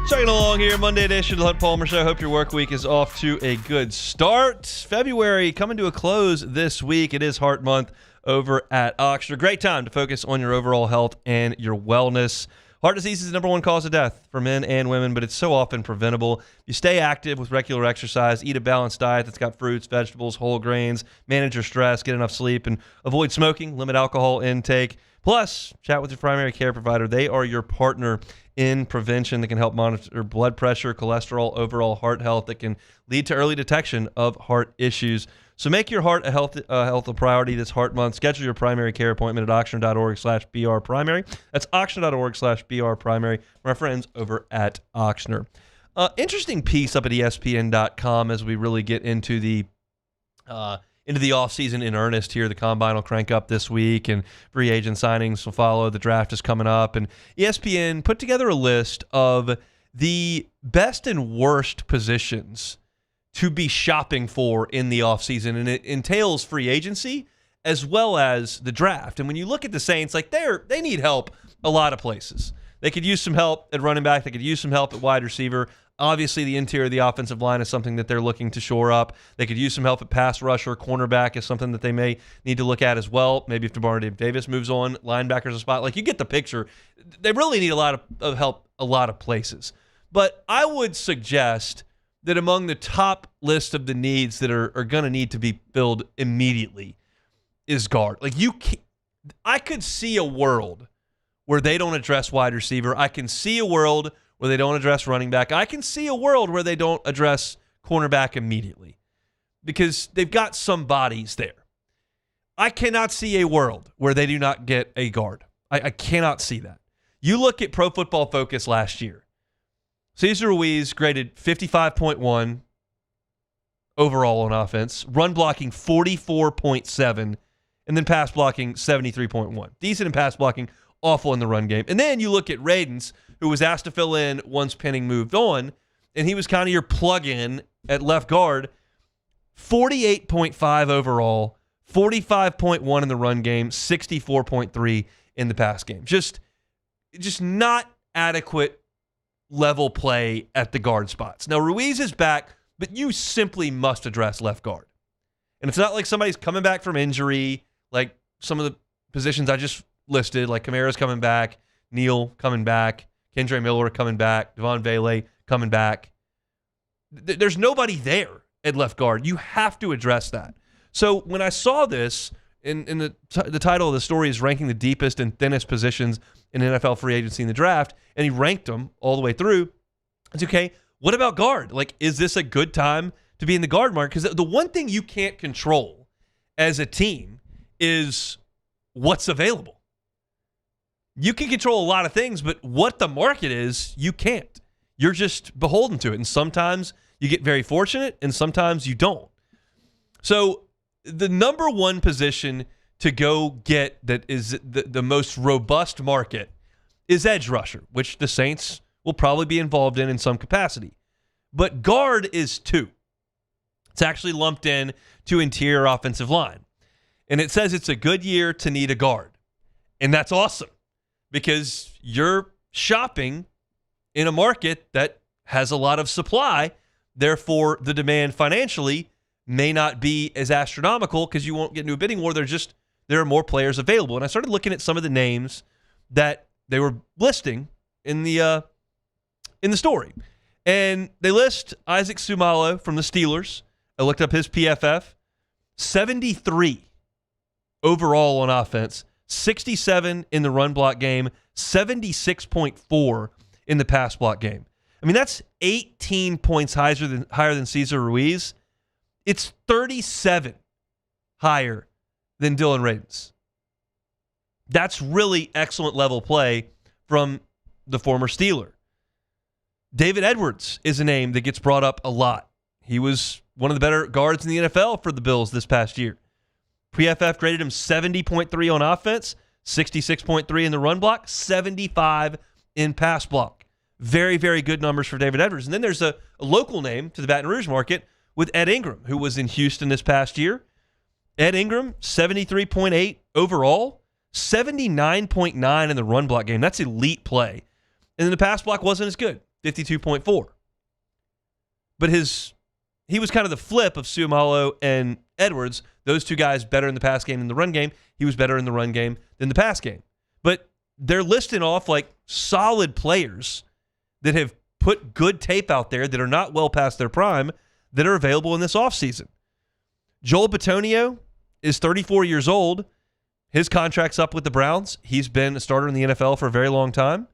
S5: Chugging along here, Monday edition of the Hunt Palmer Show. Hope your work week is off to a good start. February coming to a close this week. It is Heart Month over at Ochsner. Great time to focus on your overall health and your wellness. Heart disease is the number one cause of death for men and women, but it's so often preventable. You stay active with regular exercise, eat a balanced diet that's got fruits, vegetables, whole grains, manage your stress, get enough sleep, and avoid smoking, limit alcohol intake. Plus, chat with your primary care provider. They are your partner in prevention that can help monitor blood pressure, cholesterol, overall heart health that can lead to early detection of heart issues. So make your heart a health a priority this Heart Month. Schedule your primary care appointment at Ochsner.org/BRprimary. That's Ochsner.org/BRprimary from our friends over at Ochsner. Interesting piece up at ESPN.com as we really get into the offseason in earnest here. The combine will crank up this week, and free agent signings will follow. The draft is coming up, and ESPN put together a list of the best and worst positions to be shopping for in the offseason, and it entails free agency as well as the draft. And when you look at the Saints, like they need help a lot of places. They could use some help at running back. They could use some help at wide receiver. Obviously, the interior of the offensive line is something that they're looking to shore up. They could use some help at pass rusher. Cornerback is something that they may need to look at as well. Maybe if DeMar Davis moves on, linebacker's a spot. Like, you get the picture. They really need a lot of help a lot of places. But I would suggest that among the top list of the needs that are going to need to be filled immediately is guard. Like, I could see a world where they don't address wide receiver. I can see a world where they don't address running back. I can see a world where they don't address cornerback immediately because they've got some bodies there. I cannot see a world where they do not get a guard. I cannot see that. You look at Pro Football Focus last year. Cesar Ruiz graded 55.1 overall on offense, run blocking 44.7, and then pass blocking 73.1. Decent in pass blocking, awful in the run game. And then you look at Radens, who was asked to fill in once Penning moved on, and he was kind of your plug-in at left guard. 48.5 overall, 45.1 in the run game, 64.3 in the pass game. Just not adequate level play at the guard spots. Now, Ruiz is back, but you simply must address left guard. And it's not like somebody's coming back from injury, like some of the positions I just listed, like Kamara's coming back, Neal coming back, Kendre Miller coming back, Devon Vele coming back. There's nobody there at left guard. You have to address that. So when I saw this, in the title of the story is ranking the deepest and thinnest positions in NFL free agency in the draft, and he ranked them all the way through. It's okay. What about guard? Like, is this a good time to be in the guard market? Because the one thing you can't control as a team is what's available. You can control a lot of things, but what the market is, you can't. You're just beholden to it. And sometimes you get very fortunate, and sometimes you don't. So the number one position to go get that is the most robust market is edge rusher, which the Saints will probably be involved in some capacity. But guard is 2. It's actually lumped in to interior offensive line. And it says it's a good year to need a guard. And that's awesome because you're shopping in a market that has a lot of supply. Therefore, the demand financially may not be as astronomical because you won't get into a bidding war. There are more players available. And I started looking at some of the names that they were listing in the story. And they list Isaac Sumalo from the Steelers. I looked up his PFF. 73 overall on offense, 67 in the run block game, 76.4 in the pass block game. I mean, that's 18 points higher than Cesar Ruiz. It's 37 higher than Dylan Ravens. That's really excellent level play from the former Steeler. David Edwards is a name that gets brought up a lot. He was one of the better guards in the NFL for the Bills this past year. PFF graded him 70.3 on offense, 66.3 in the run block, 75 in pass block. Very, very good numbers for David Edwards. And then there's a local name to the Baton Rouge market with Ed Ingram, who was in Houston this past year. Ed Ingram, 73.8 overall, 79.9 in the run block game. That's elite play. And then the pass block wasn't as good, 52.4. But he was kind of the flip of Sumalo and Edwards. Those two guys better in the pass game than the run game. He was better in the run game than the pass game. But they're listing off like solid players that have put good tape out there that are not well past their prime that are available in this offseason. Joel Bitonio is 34 years old. His contract's up with the Browns. He's been a starter in the NFL for a very long time.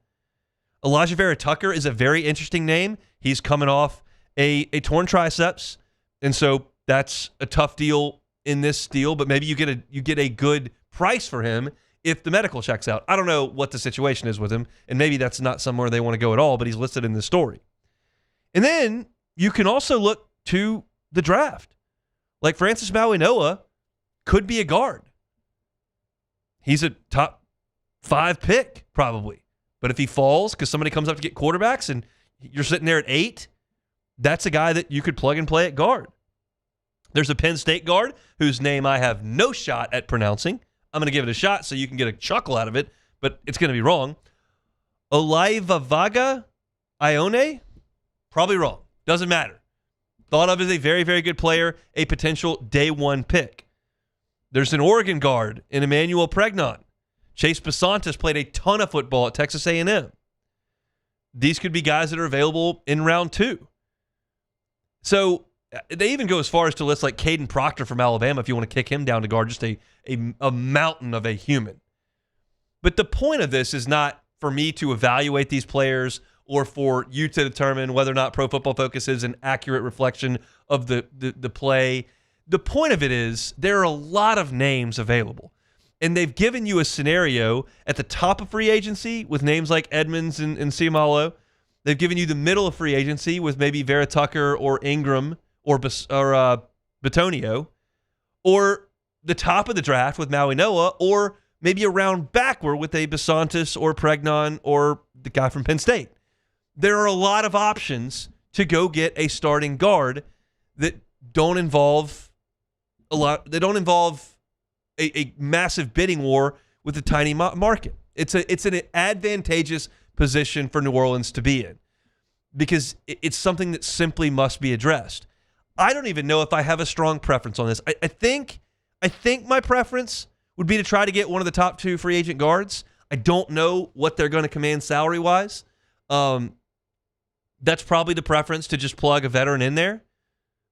S5: Elijah Vera Tucker is a very interesting name. He's coming off a torn triceps, and so that's a tough deal in this deal, but maybe you get a good price for him if the medical checks out. I don't know what the situation is with him, and maybe that's not somewhere they want to go at all, but he's listed in this story. And then you can also look to the draft. Like Francis Mauigoa could be a guard. He's a top 5 pick, probably. But if he falls because somebody comes up to get quarterbacks and you're sitting there at 8, that's a guy that you could plug and play at guard. There's a Penn State guard whose name I have no shot at pronouncing. I'm going to give it a shot so you can get a chuckle out of it, but it's going to be wrong. Olaivavaga Ione? Probably wrong. Doesn't matter. Thought of as a very, very good player, a potential day 1 pick. There's an Oregon guard in Emmanuel Pregnon. Chase Basantis played a ton of football at Texas A&M. These could be guys that are available in round 2. So they even go as far as to list like Caden Proctor from Alabama if you want to kick him down to guard, just a mountain of a human. But the point of this is not for me to evaluate these players or for you to determine whether or not Pro Football Focus is an accurate reflection of the play. The point of it is there are a lot of names available. And they've given you a scenario at the top of free agency with names like Edmonds and Sumalo. They've given you the middle of free agency with maybe Vera Tucker or Ingram or Bitonio, or the top of the draft with Mauigoa, or maybe a round backward with a Basantis or Pregnon or the guy from Penn State. There are a lot of options to go get a starting guard that don't involve a massive bidding war with a tiny market. It's an advantageous position for New Orleans to be in because it's something that simply must be addressed. I don't even know if I have a strong preference on this. I think my preference would be to try to get one of the top 2 free agent guards. I don't know what they're going to command salary-wise. That's probably the preference, to just plug a veteran in there.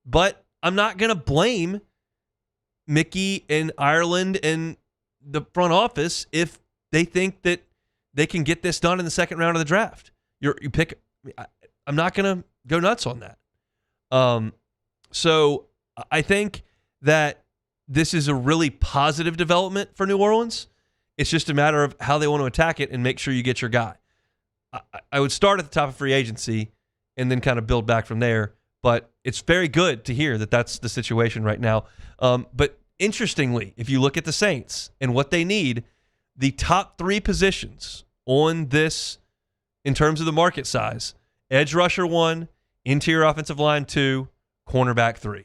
S5: But I'm not going to blame Mickey and Ireland and the front office if they think that they can get this done in the second round of the draft. I'm not going to go nuts on that. So I think that this is a really positive development for New Orleans. It's just a matter of how they want to attack it and make sure you get your guy. I would start at the top of free agency and then kind of build back from there. But it's very good to hear that that's the situation right now. But Interestingly, if you look at the Saints and what they need, the top 3 positions on this in terms of the market size, edge rusher 1, interior offensive line 2, cornerback 3.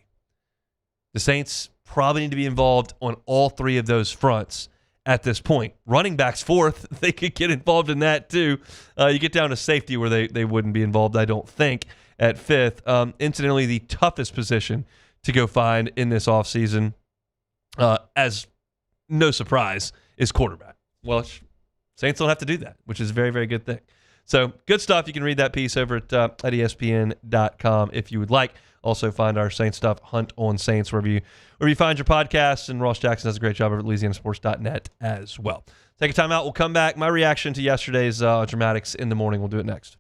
S5: The Saints probably need to be involved on all 3 of those fronts at this point. Running backs 4th, they could get involved in that too. You get down to safety where they wouldn't be involved, I don't think, at 5th. Incidentally, the toughest position to go find in this offseason, as no surprise, is quarterback. Well, Saints don't have to do that, which is a very, very good thing. So good stuff. You can read that piece over at ESPN.com if you would like. Also find our Saints stuff, Hunt on Saints, wherever you find your podcasts. And Ross Jackson does a great job over at LouisianaSports.net as well. Take a time out. We'll come back. My reaction to yesterday's dramatics in the morning. We'll do it next.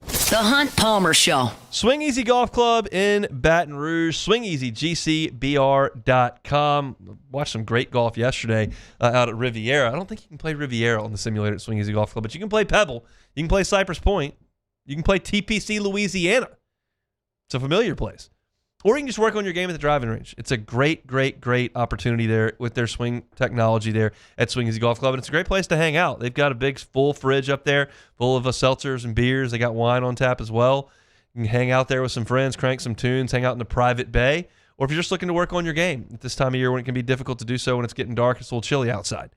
S1: The Hunt Palmer Show.
S5: Swing Easy Golf Club in Baton Rouge. SwingEasyGCBR.com. Watched some great golf yesterday out at Riviera. I don't think you can play Riviera on the simulator at Swing Easy Golf Club, but you can play Pebble. You can play Cypress Point. You can play TPC Louisiana. It's a familiar place. Or you can just work on your game at the driving range. It's a great, great, great opportunity there with their swing technology there at Swing Easy Golf Club. And it's a great place to hang out. They've got a big full fridge up there full of seltzers and beers. They got wine on tap as well. You can hang out there with some friends, crank some tunes, hang out in the private bay. Or if you're just looking to work on your game at this time of year when it can be difficult to do so when it's getting dark, it's a little chilly outside.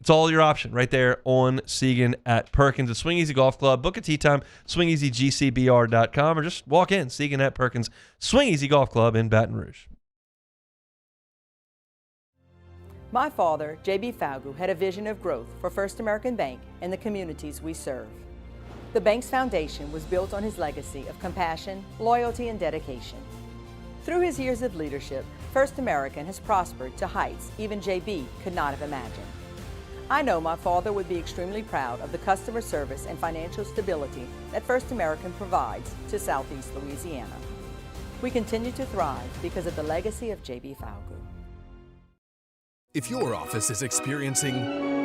S5: It's all your option right there on Seagan at Perkins at Swing Easy Golf Club. Book a tee time, swingeasygcbr.com, or just walk in, Seagan at Perkins, Swing Easy Golf Club in Baton Rouge.
S3: My father, J.B. Falgu, had a vision of growth for First American Bank and the communities we serve. The bank's foundation was built on his legacy of compassion, loyalty, and dedication. Through his years of leadership, First American has prospered to heights even J.B. could not have imagined. I know my father would be extremely proud of the customer service and financial stability that First American provides to Southeast Louisiana. We continue to thrive because of the legacy of J.B. Falgu.
S4: If your office is experiencing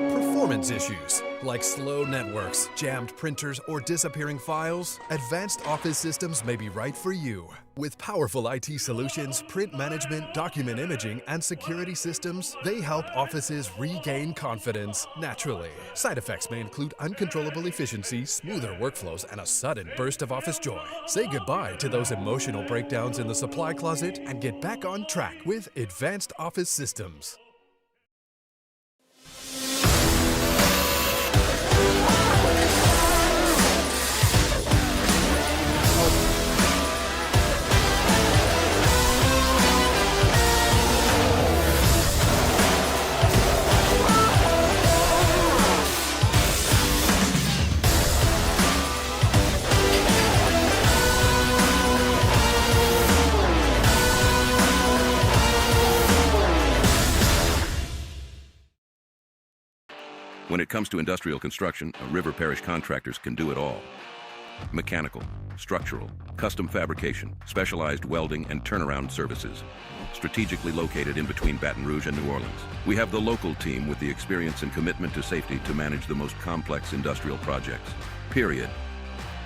S4: performance issues like slow networks, jammed printers, or disappearing files, Advanced Office Systems may be right for you. With powerful IT solutions, print management, document imaging, and security systems, they help offices regain confidence naturally. Side effects may include uncontrollable efficiency, smoother workflows, and a sudden burst of office joy. Say goodbye to those emotional breakdowns in the supply closet and get back on track with Advanced Office Systems.
S6: When it comes to industrial construction, River Parish Contractors can do it all. Mechanical, structural, custom fabrication, specialized welding, and turnaround services. Strategically located in between Baton Rouge and New Orleans, we have the local team with the experience and commitment to safety to manage the most complex industrial projects. Period.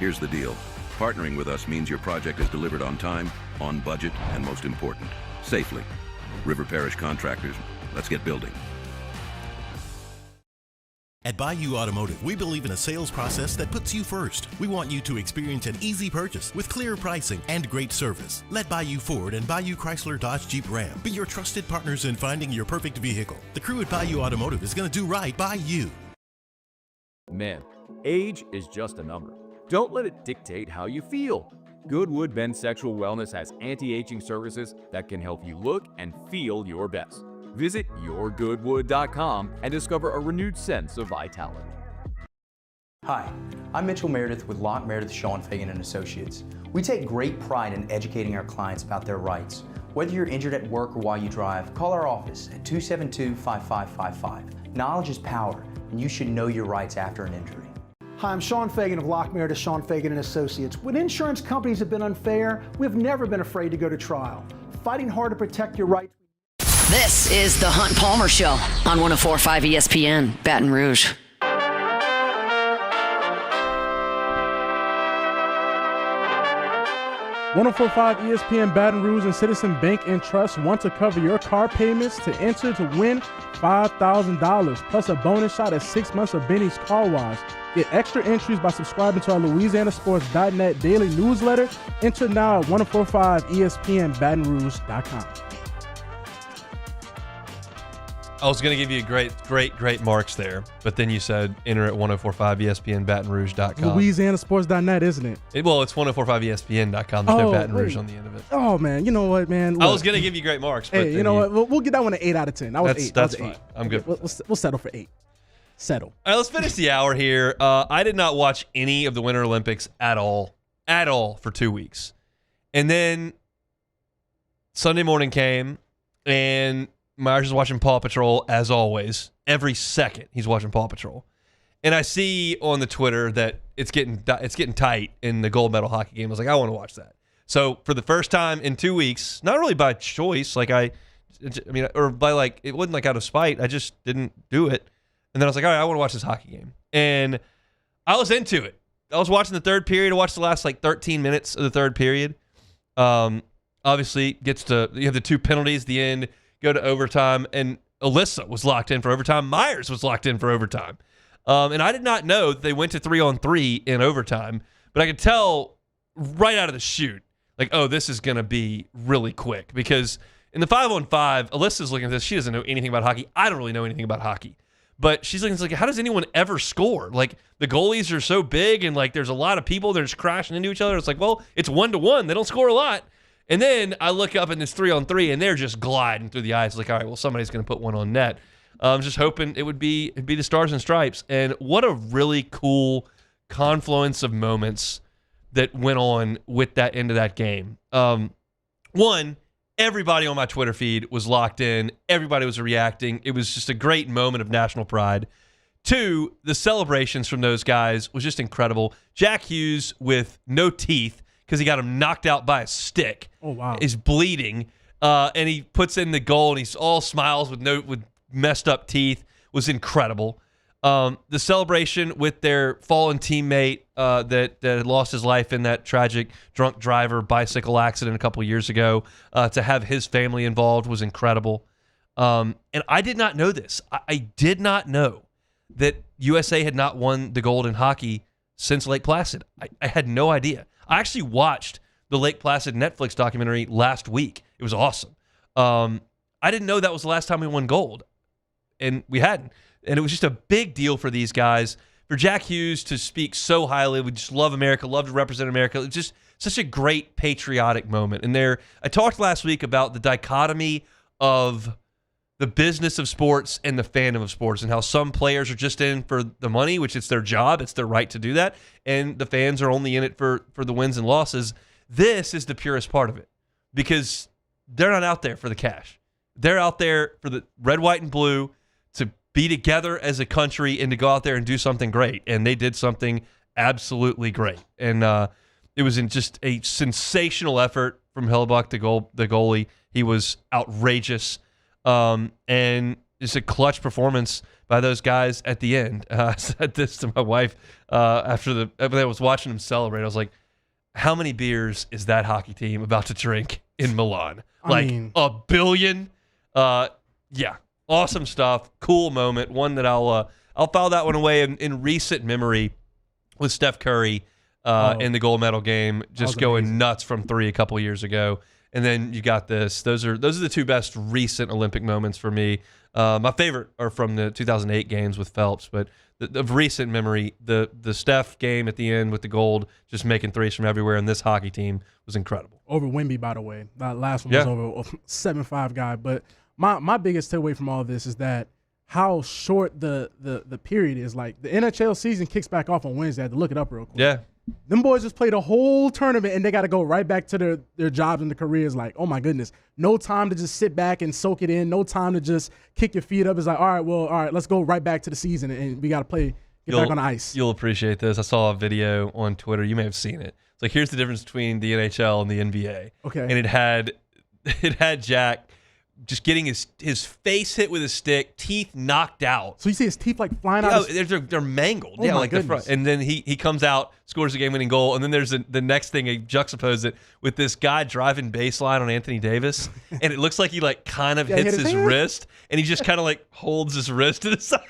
S6: Here's the deal. Partnering with us means your project is delivered on time, on budget, and most important, safely. River Parish Contractors, let's get building.
S7: At Bayou Automotive, we believe in a sales process that puts you first. We want you to experience an easy purchase with clear pricing and great service. Let Bayou Ford and Bayou Chrysler Dodge Jeep Ram be your trusted partners in finding your perfect vehicle. The crew at Bayou Automotive is going to do right by you.
S24: Men, age is just a number. Don't let it dictate how you feel. Goodwood Men's Sexual Wellness has anti-aging services that can help you look and feel your best. Visit yourgoodwood.com and discover a renewed sense of vitality.
S25: Hi, I'm Mitchell Meredith with Locke Meredith, Sean Fagan & Associates. We take great pride in educating our clients about their rights. Whether you're injured at work or while you drive, call our office at 272-5555. Knowledge is power, and you should know your rights after an injury.
S26: Hi, I'm Sean Fagan of Locke Meredith, Sean Fagan & Associates. When insurance companies have been unfair, we've never been afraid to go to trial. Fighting hard to protect your rights.
S1: This is the Hunt Palmer Show on 104.5 ESPN, Baton Rouge.
S8: 104.5 ESPN Baton Rouge and Citizen Bank and Trust want to cover your car payments to enter to win $5,000 plus a bonus shot at 6 months of Benny's Car Wash. Get extra entries by subscribing to our LouisianaSports.net daily newsletter. Enter now at 1045ESPNBatonRouge.com.
S5: I was going to give you great marks there, but then you said enter at 1045ESPNBatonRouge.com.
S8: LouisianaSports.net, isn't it?
S5: It's 1045ESPN.com. There's no Baton Rouge on the end of it.
S8: Oh, man. You know what, man? Look,
S5: I was going to give you great marks. But
S8: hey, you know what? We'll get that one an 8 out of 10.
S5: That's fine. 8. I'm good.
S8: We'll settle for 8. Settle.
S5: All right, let's finish the hour here. I did not watch any of the Winter Olympics at all for 2 weeks. And then Sunday morning came, and Myers is watching Paw Patrol, as always. Every second he's watching Paw Patrol. And I see on the Twitter that it's getting tight in the gold medal hockey game. I was like, I want to watch that. So for the first time in 2 weeks, not really by choice, or by like, it wasn't like out of spite. I just didn't do it. And then I was like, all right, I want to watch this hockey game. And I was into it. I was watching the third period. I watched the last 13 minutes of the third period. Obviously, you have the 2 penalties at the end, go to overtime, and Alyssa was locked in for overtime. Myers was locked in for overtime. And I did not know that they went to 3-on-3 in overtime, but I could tell right out of the chute, this is going to be really quick, because in the 5-on-5, Alyssa's looking at this. She doesn't know anything about hockey. I don't really know anything about hockey. But she's like, how does anyone ever score? The goalies are so big, and there's a lot of people. They're just crashing into each other. It's well, it's 1-to-1. They don't score a lot. And then I look up and it's 3-on-3, and they're just gliding through the ice. All right, well, somebody's going to put one on net. I'm just hoping it'd be the Stars and Stripes. And what a really cool confluence of moments that went on with that end of that game. One, everybody on my Twitter feed was locked in. Everybody was reacting. It was just a great moment of national pride. 2, the celebrations from those guys was just incredible. Jack Hughes with no teeth, because he got him knocked out by a stick.
S8: Oh, wow.
S5: Is bleeding. And he puts in the goal, and he's all smiles with messed up teeth. Was incredible. The celebration with their fallen teammate that had lost his life in that tragic drunk driver bicycle accident a couple years ago, to have his family involved was incredible. And I did not know this. I did not know that USA had not won the gold in hockey since Lake Placid. I had no idea. I actually watched the Lake Placid Netflix documentary last week. It was awesome. I didn't know that was the last time we won gold, and we hadn't. And it was just a big deal for these guys. For Jack Hughes to speak so highly, we just love America, love to represent America. It's just such a great patriotic moment. And I talked last week about the dichotomy of the business of sports and the fandom of sports, and how some players are just in for the money, which it's their job, it's their right to do that, and the fans are only in it for the wins and losses. This is the purest part of it, because they're not out there for the cash. They're out there for the red, white, and blue, to be together as a country and to go out there and do something great. And they did something absolutely great. And it was just a sensational effort from Hellebuyck, the goalie. He was outrageous. And just a clutch performance by those guys at the end. I said this to my wife after I was watching them celebrate. I was like, how many beers is that hockey team about to drink in Milan? A billion? Yeah. Awesome stuff. Cool moment. One that I'll file that one away in recent memory with Steph Curry in the gold medal game, just going nuts from 3 a couple years ago. And then you got this. Those are the 2 best recent Olympic moments for me. My favorite are from the 2008 games with Phelps, but of recent memory, the Steph game at the end with the gold, just making threes from everywhere, and this hockey team was incredible.
S8: Over Wemby, by the way. That last one was over 7-5 guy. But my biggest takeaway from all of this is that how short the period is. The NHL season kicks back off on Wednesday. I had to look it up real quick.
S5: Yeah.
S8: Them boys just played a whole tournament, and they got to go right back to their jobs and their careers. Oh, my goodness. No time to just sit back and soak it in. No time to just kick your feet up. It's all right, let's go right back to the season, and we got to get back on the ice.
S5: You'll appreciate this. I saw a video on Twitter. You may have seen it. It's here's the difference between the NHL and the NBA.
S8: Okay.
S5: And it had Jack just getting his face hit with a stick, teeth knocked out.
S8: So you see his teeth like flying out?
S5: They're mangled.
S8: Oh
S5: yeah,
S8: my
S5: like
S8: goodness.
S5: the front. And then he comes out, scores a game-winning goal, and then there's the next thing, he juxtaposes it with this guy driving baseline on Anthony Davis, and it looks like he like kind of hits his wrist, and he just kind of like holds his wrist to the side.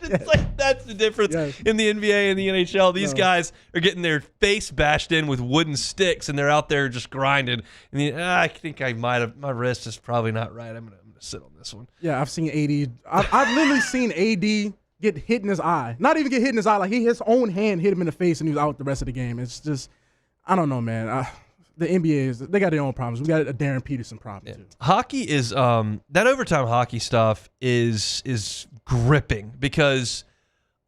S5: It's like that's the difference in the NBA and the NHL. These guys are getting their face bashed in with wooden sticks, and they're out there just grinding. And I think my wrist is probably not right. I'm gonna sit on this one.
S8: Yeah, I've seen AD. I've literally seen AD get hit in his eye. Not even get hit in his eye. Like his own hand hit him in the face, and he was out the rest of the game. It's just, I don't know, man. The NBA they got their own problems. We got a Darren Peterson problem too.
S5: Hockey is that overtime hockey stuff is gripping because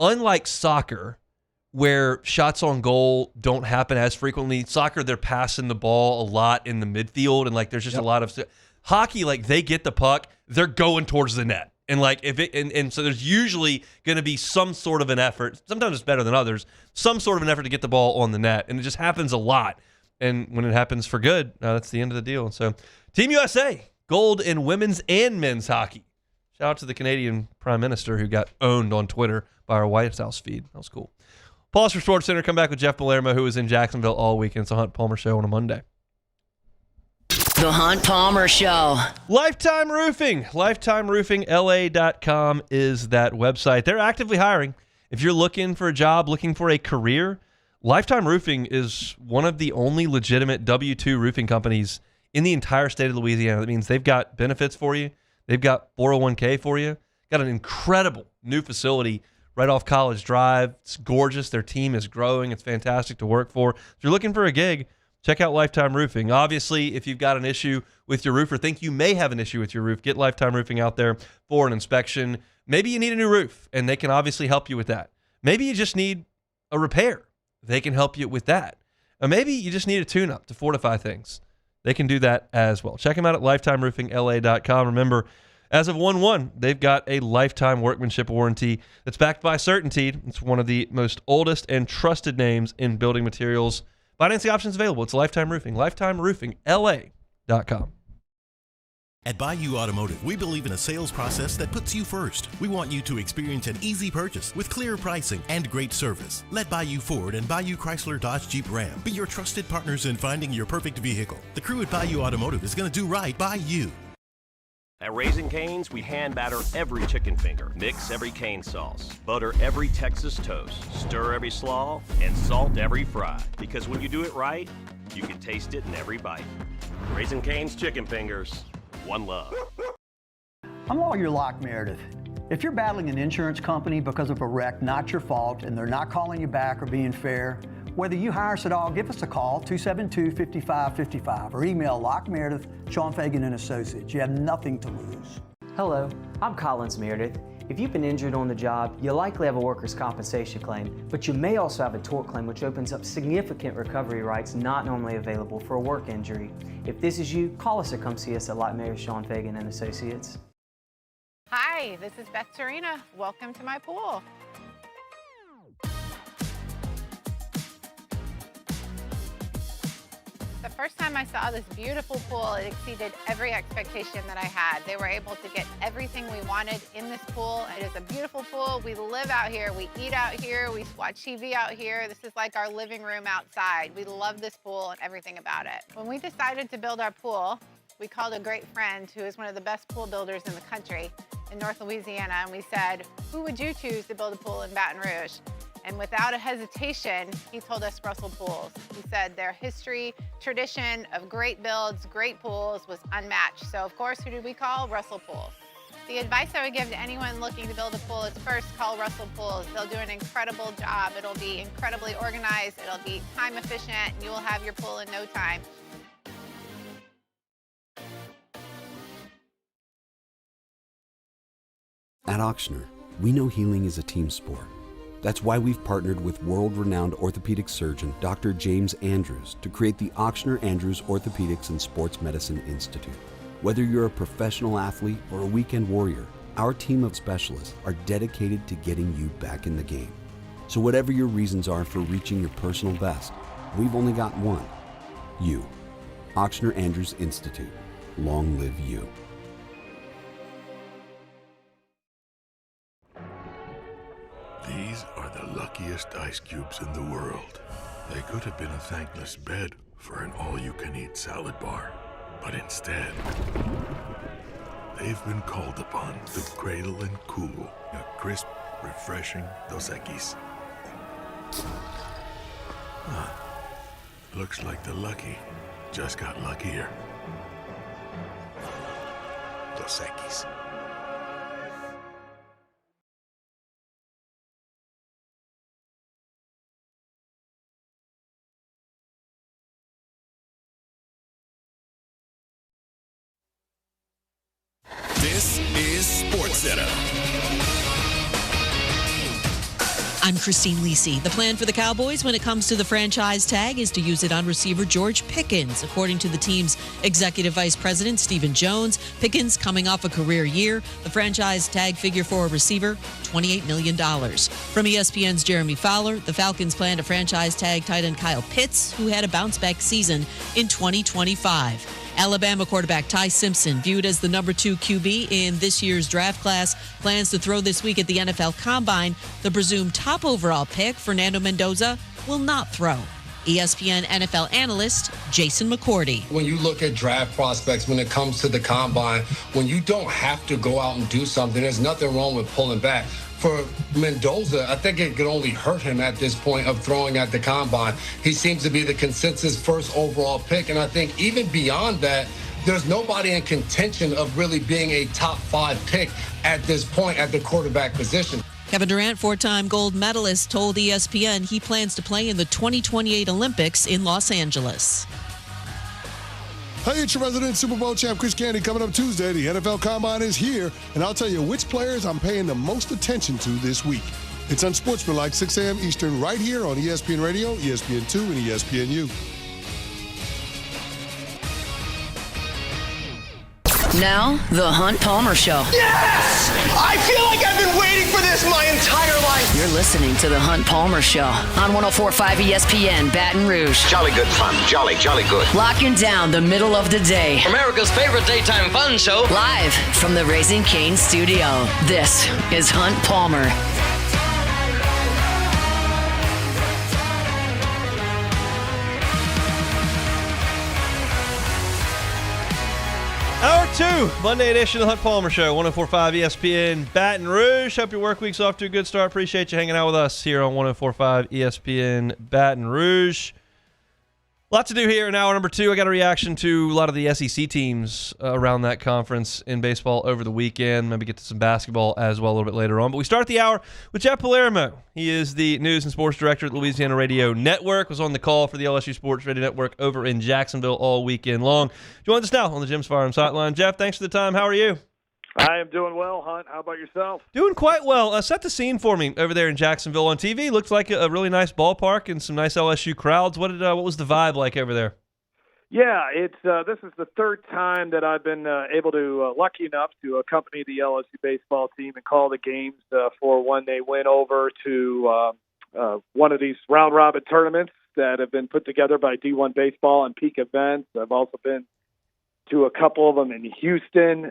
S5: unlike soccer, where shots on goal don't happen as frequently, soccer they're passing the ball a lot in the midfield, and like there's just a lot of hockey. Like they get the puck, they're going towards the net, and like and so there's usually going to be some sort of an effort. Sometimes it's better than others. Some sort of an effort to get the ball on the net, and it just happens a lot. And when it happens for good, that's the end of the deal. So, Team USA, gold in women's and men's hockey. Shout out to the Canadian Prime Minister who got owned on Twitter by our White House feed. That was cool. Pause for Sports Center. Come back with Jeff Palermo, who was in Jacksonville all weekend. It's a Hunt Palmer Show on a Monday.
S1: The Hunt Palmer Show.
S5: Lifetime Roofing. LifetimeRoofingLA.com is that website. They're actively hiring. If you're looking for a job, looking for a career, Lifetime Roofing is one of the only legitimate W-2 roofing companies in the entire state of Louisiana. That means they've got benefits for you. They've got 401k for you. Got an incredible new facility right off College Drive. It's gorgeous. Their team is growing. It's fantastic to work for. If you're looking for a gig, check out Lifetime Roofing. Obviously, if you've got an issue with your roof or think you may have an issue with your roof, get Lifetime Roofing out there for an inspection. Maybe you need a new roof, and they can obviously help you with that. Maybe you just need a repair. They can help you with that. Or maybe you just need a tune-up to fortify things. They can do that as well. Check them out at LifetimeRoofingLA.com. Remember, as of 1/1, they've got a lifetime workmanship warranty that's backed by Certainteed. It's one of the most oldest and trusted names in building materials. Financing options available. It's Lifetime Roofing. LifetimeRoofingLA.com.
S7: At Bayou Automotive, we believe in a sales process that puts you first. We want you to experience an easy purchase with clear pricing and great service. Let Bayou Ford and Bayou Chrysler Dodge Jeep Ram be your trusted partners in finding your perfect vehicle. The crew at Bayou Automotive is going to do right by you.
S9: At Raising Cane's, we hand batter every chicken finger, mix every cane sauce, butter every Texas toast, stir every slaw, and salt every fry. Because when you do it right, you can taste it in every bite. Raising Cane's chicken fingers. One love.
S21: I'm Lawyer Locke Meredith. If you're battling an insurance company because of a wreck not your fault and they're not calling you back or being fair, whether you hire us at all, give us a call, 272-5555, or email Locke Meredith, Sean Fagan and Associates. You have nothing to lose.
S2: Hello, I'm Collins Meredith. If you've been injured on the job, you likely have a workers' compensation claim, but you may also have a tort claim which opens up significant recovery rights not normally available for a work injury. If this is you, call us or come see us at Locke Meredith, Sean Fagan and Associates.
S10: Hi, this is Beth Serena. Welcome to my pool. The first time I saw this beautiful pool, it exceeded every expectation that I had. They were able to get everything we wanted in this pool. It is a beautiful pool. We live out here, we eat out here, we watch TV out here. This is like our living room outside. We love this pool and everything about it. When we decided to build our pool, we called a great friend who is one of the best pool builders in the country in North Louisiana, and we said, who would you choose to build a pool in Baton Rouge? And without a hesitation, he told us Russell Pools. He said their history, tradition of great builds, great pools was unmatched. So of course, who did we call? Russell Pools. The advice I would give to anyone looking to build a pool is first call Russell Pools. They'll do an incredible job. It'll be incredibly organized. It'll be time efficient, and you will have your pool in no time.
S11: At Auctioner, we know healing is a team sport. That's why we've partnered with world-renowned orthopedic surgeon Dr. James Andrews to create the Auctioner Andrews Orthopedics and Sports Medicine Institute. Whether you're a professional athlete or a weekend warrior, our team of specialists are dedicated to getting you back in the game. So whatever your reasons are for reaching your personal best, we've only got one: you. Auctioner Andrews Institute. Long live you.
S12: These are the luckiest ice cubes in the world. They could have been a thankless bed for an all-you-can-eat salad bar. But instead, they've been called upon to cradle and cool a crisp, refreshing Dos Equis. Huh. Looks like the lucky just got luckier. Dos Equis.
S13: This is SportsCenter.
S14: I'm Christine Lisi. The plan for the Cowboys when it comes to the franchise tag is to use it on receiver George Pickens. According to the team's executive vice president, Stephen Jones, Pickens coming off a career year. The franchise tag figure for a receiver, $28 million. From ESPN's Jeremy Fowler, the Falcons plan to franchise tag tight end Kyle Pitts, who had a bounce-back season in 2025. Alabama quarterback Ty Simpson, viewed as the number 2 QB in this year's draft class, plans to throw this week at the NFL Combine. The presumed top overall pick, Fernando Mendoza, will not throw. ESPN NFL analyst Jason McCourty.
S15: When you look at draft prospects, when it comes to the Combine, when you don't have to go out and do something, there's nothing wrong with pulling back. For Mendoza, I think it could only hurt him at this point of throwing at the Combine. He seems to be the consensus first overall pick, and I think even beyond that, there's nobody in contention of really being a top 5 pick at this point at the quarterback position.
S14: Kevin Durant, 4-time gold medalist, told ESPN he plans to play in the 2028 Olympics in Los Angeles.
S17: Hey, it's your resident Super Bowl champ, Chris Candy. Coming up Tuesday, the NFL Combine is here, and I'll tell you which players I'm paying the most attention to this week. It's Unsportsmanlike, 6 a.m. Eastern, right here on ESPN Radio, ESPN2, and ESPNU.
S1: Now, the Hunt Palmer Show.
S18: Yes! I feel like I've been waiting for this my entire life.
S1: You're listening to the Hunt Palmer Show on 104.5 ESPN Baton Rouge.
S18: Jolly good fun. Jolly good.
S1: Locking down the middle of the day.
S18: America's favorite daytime fun show.
S1: Live from the Raising Cane studio. This is Hunt Palmer.
S5: Hour 2, Monday edition of the Hunt Palmer Show, 104.5 ESPN Baton Rouge. Hope your work week's off to a good start. Appreciate you hanging out with us here on 104.5 ESPN Baton Rouge. Lot to do here in hour number 2. I got a reaction to a lot of the SEC teams around that conference in baseball over the weekend. Maybe get to some basketball as well a little bit later on. But we start the hour with Jeff Palermo. He is the news and sports director at the Louisiana Radio Network. Was on the call for the LSU Sports Radio Network over in Jacksonville all weekend long. Joins us now on the Jim's Firearm Sideline. Jeff, thanks for the time. How are you?
S27: I am doing well, Hunt. How about yourself?
S5: Doing quite well. Set the scene for me over there in Jacksonville on TV. Looks like a really nice ballpark and some nice LSU crowds. What was the vibe like over there?
S27: Yeah, it's this is the third time that I've been able to, lucky enough to accompany the LSU baseball team and call the games for when they went over to one of these round-robin tournaments that have been put together by D1 Baseball and Peak Events. I've also been to a couple of them in Houston.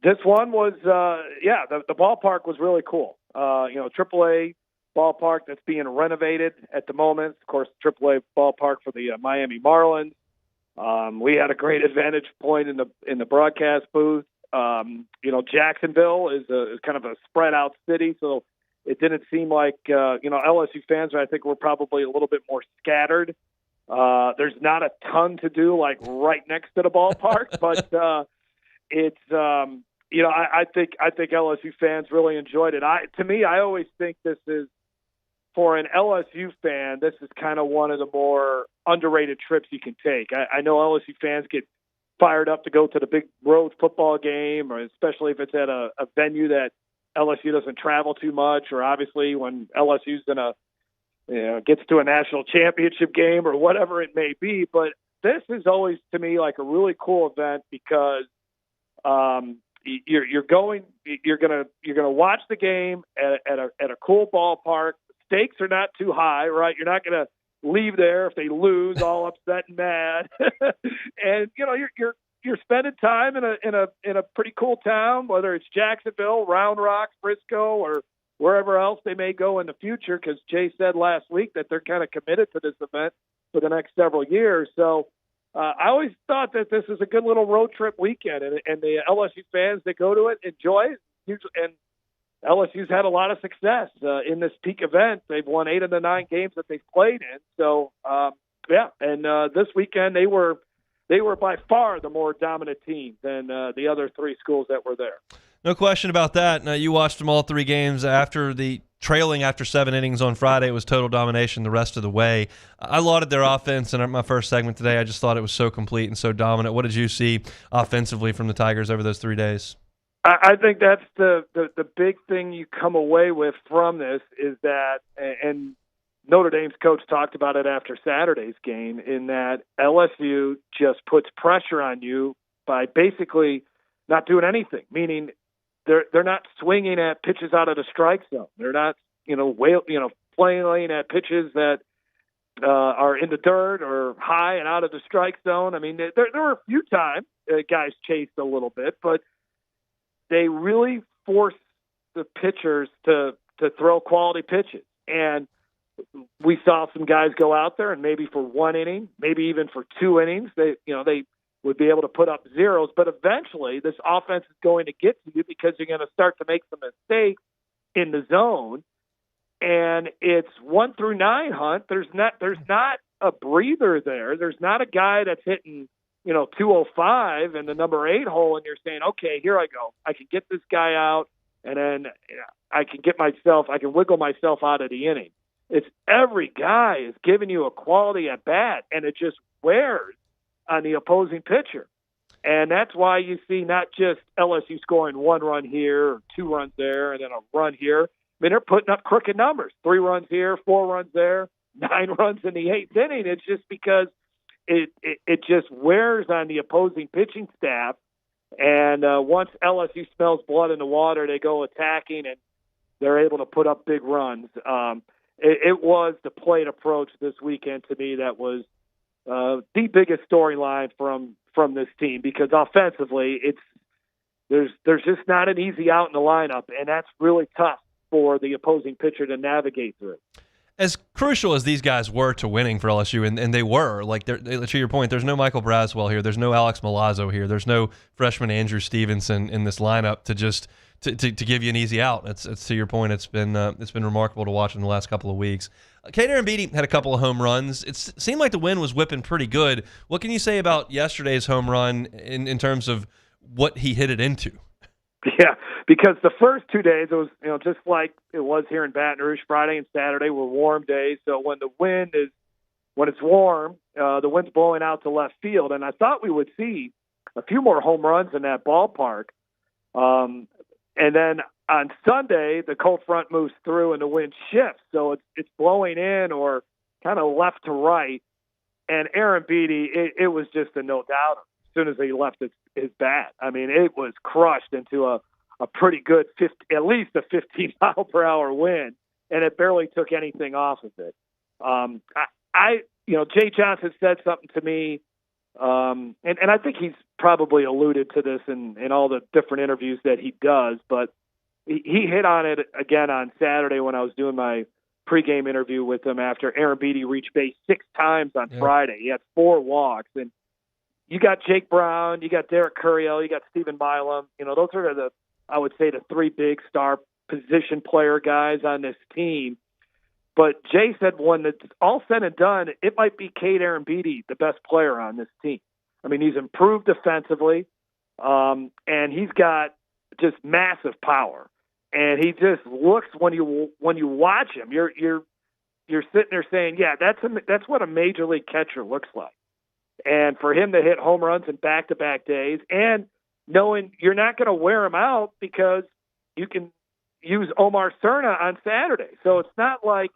S27: This one was, the ballpark was really cool. AAA ballpark that's being renovated at the moment. Of course, AAA ballpark for the Miami Marlins. We had a great advantage point in the broadcast booth. Jacksonville is kind of a spread out city, so it didn't seem like LSU fans. I think were probably a little bit more scattered. There's not a ton to do like right next to the ballpark, but it's. I think LSU fans really enjoyed it. To me, I always think this is, for an LSU fan, this is kind of one of the more underrated trips you can take. I know LSU fans get fired up to go to the big road football game, or especially if it's at a venue that LSU doesn't travel too much, or obviously when LSU's gets to a national championship game or whatever it may be. But this is always, to me, like a really cool event because you're gonna watch the game at a cool ballpark. The stakes are not too high, right? You're not gonna leave there if they lose all upset and mad. And you're spending time in a pretty cool town, whether it's Jacksonville, Round Rock, Frisco, or wherever else they may go in the future, because Jay said last week that they're kind of committed to this event for the next several years. So I always thought that this is a good little road trip weekend, and the LSU fans that go to it enjoy it. And LSU's had a lot of success in this peak event. They've won 8 of the 9 games that they've played in. So, this weekend they were by far the more dominant team than the other 3 schools that were there.
S5: No question about that. Now, you watched them all 3 games after the trailing after 7 innings on Friday. It was total domination the rest of the way. I lauded their offense in my first segment today. I just thought it was so complete and so dominant. What did you see offensively from the Tigers over those 3 days?
S27: I think that's the big thing you come away with from this is that, and Notre Dame's coach talked about it after Saturday's game, in that LSU just puts pressure on you by basically not doing anything, meaning they're not swinging at pitches out of the strike zone. They're not, playing at pitches that are in the dirt or high and out of the strike zone. I mean, there were a few times guys chased a little bit, but they really force the pitchers to throw quality pitches. And we saw some guys go out there and maybe for 1 inning, maybe even for 2 innings, they would be able to put up zeros. But eventually this offense is going to get to you because you're going to start to make some mistakes in the zone. And it's 1 through 9, Hunt. There's not a breather there. There's not a guy that's hitting 205 in the number 8 hole, and you're saying, okay, here I go. I can get this guy out, and then I can wiggle myself out of the inning. It's every guy is giving you a quality at bat, and it just wears on the opposing pitcher. And that's why you see not just LSU scoring 1 run here or 2 runs there and then a run here. I mean, they're putting up crooked numbers, 3 runs here, 4 runs there, 9 runs in the 8th inning. It's just because it just wears on the opposing pitching staff. And once LSU smells blood in the water, they go attacking, and they're able to put up big runs. It was the plate approach this weekend to me that was the biggest storyline from this team, because offensively there's just not an easy out in the lineup, and that's really tough for the opposing pitcher to navigate through.
S5: As crucial as these guys were to winning for LSU, and they were, like, to your point, there's no Michael Braswell here, there's no Alex Milazzo here, there's no freshman Andrew Stevenson in this lineup to just to give you an easy out. It's to your point, it's been remarkable to watch in the last couple of weeks. Kate Arambidi had a couple of home runs. It seemed like the wind was whipping pretty good. What can you say about yesterday's home run in terms of what he hit it into?
S27: Yeah, because the first 2 days, it was just like it was here in Baton Rouge. Friday and Saturday were warm days, so when it's warm, the wind's blowing out to left field, and I thought we would see a few more home runs in that ballpark. And then on Sunday, the cold front moves through and the wind shifts, so it's blowing in or kind of left to right. And Arambidi, it was just a no doubter as soon as he left his bat. I mean, it was crushed into a pretty good at least a 15 mile per hour wind, and it barely took anything off of it. Jay Johnson said something to me, and I think he's probably alluded to this in all the different interviews that he does, but he hit on it again on Saturday when I was doing my pregame interview with him after Arambidi reached base 6 times on Friday. He had 4 walks, and you got Jake Brown, you got Derek Curiel, you got Stephen Milam. Those are the 3 big star position player guys on this team. But Jay said when it's all said and done, it might be Kate Arambidi, the best player on this team. I mean, he's improved defensively, and he's got just massive power. And he just looks, when you watch him, you're sitting there saying, yeah, that's what a major league catcher looks like. And for him to hit home runs in back-to-back days, and knowing you're not going to wear him out because you can use Omar Cerna on Saturday. So it's not like,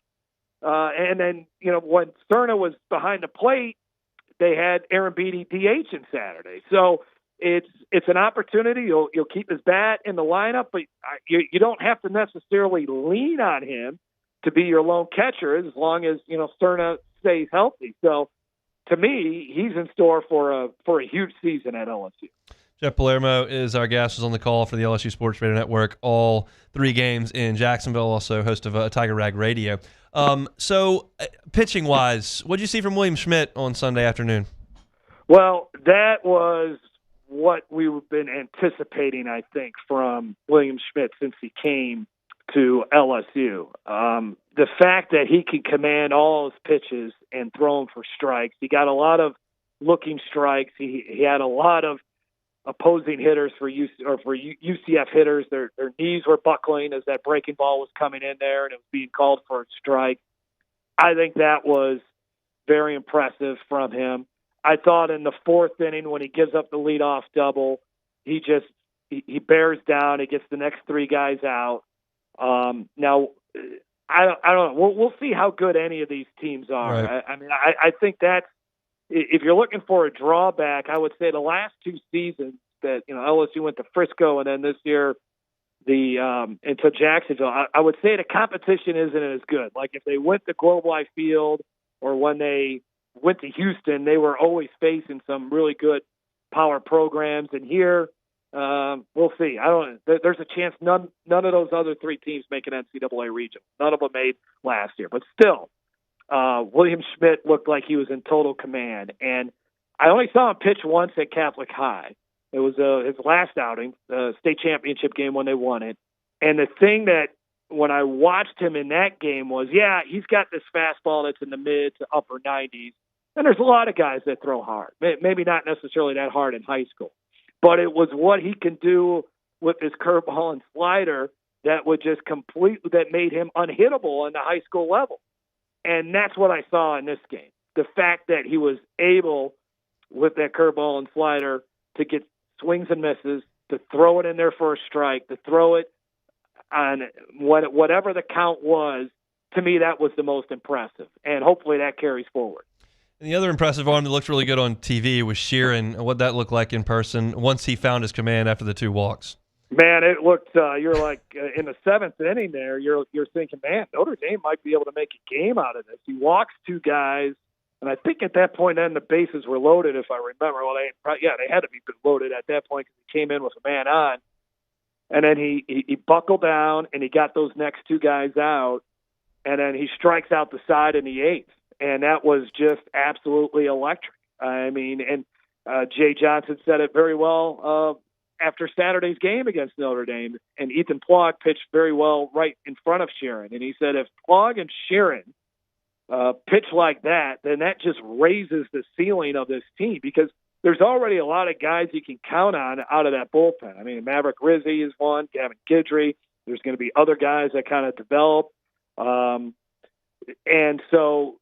S27: and then, when Cerna was behind the plate, they had Arambidi DH in Saturday. So it's an opportunity. You'll keep his bat in the lineup, but you don't have to necessarily lean on him to be your lone catcher as long as, Cerna stays healthy. So to me, he's in store for a huge season at LSU.
S5: Jeff Palermo is our guest, was on the call for the LSU Sports Radio Network, all 3 games in Jacksonville, also host of Tiger Rag Radio. So, pitching-wise, what did you see from William Schmidt on Sunday afternoon?
S27: Well, that was what we've been anticipating, I think, from William Schmidt since he came to LSU. The fact that he can command all his pitches and throw them for strikes. He got a lot of looking strikes. He had a lot of opposing hitters for UCF hitters. Their knees were buckling as that breaking ball was coming in there and it was being called for a strike. I think that was very impressive from him. I thought in the 4th inning when he gives up the leadoff double, he bears down. He gets the next 3 guys out. Now, I don't know. We'll see how good any of these teams are.
S5: Right.
S27: I think that's, if you're looking for a drawback, I would say the last 2 seasons that LSU went to Frisco and then this year into Jacksonville, I would say the competition isn't as good. Like if they went to Globe Life Field or when they went to Houston, they were always facing some really good power programs. And here, we'll see. There's a chance none of those other 3 teams make an NCAA regional. None of them made last year, but still. William Schmidt looked like he was in total command, and I only saw him pitch once at Catholic High. It was his last outing, the state championship game when they won it. And the thing that when I watched him in that game was, he's got this fastball that's in the mid to upper 90s, and there's a lot of guys that throw hard. Maybe not necessarily that hard in high school, but it was what he can do with his curveball and slider that would just that made him unhittable on the high school level. And that's what I saw in this game. The fact that he was able, with that curveball and slider, to get swings and misses, to throw it in there for a strike, to throw it on whatever the count was, to me that was the most impressive. And hopefully that carries forward.
S5: And the other impressive arm that looked really good on TV was Sheeran, what that looked like in person once he found his command after the 2 walks.
S27: Man, it looked. You're like in the 7th inning there. You're thinking, man, Notre Dame might be able to make a game out of this. He walks 2 guys, and I think at that point then the bases were loaded. If I remember, well, they had to be loaded at that point because he came in with a man on, and then he buckled down and he got those next 2 guys out, and then he strikes out the side in the 8th, and that was just absolutely electric. I mean, and Jay Johnson said it very well. After Saturday's game against Notre Dame, and Ethan Plog pitched very well right in front of Sheeran. And he said if Plog and Sheeran pitch like that, then that just raises the ceiling of this team because there's already a lot of guys you can count on out of that bullpen. I mean, Maverick Rizzi is one, Gavin Guidry. There's going to be other guys that kind of develop. And so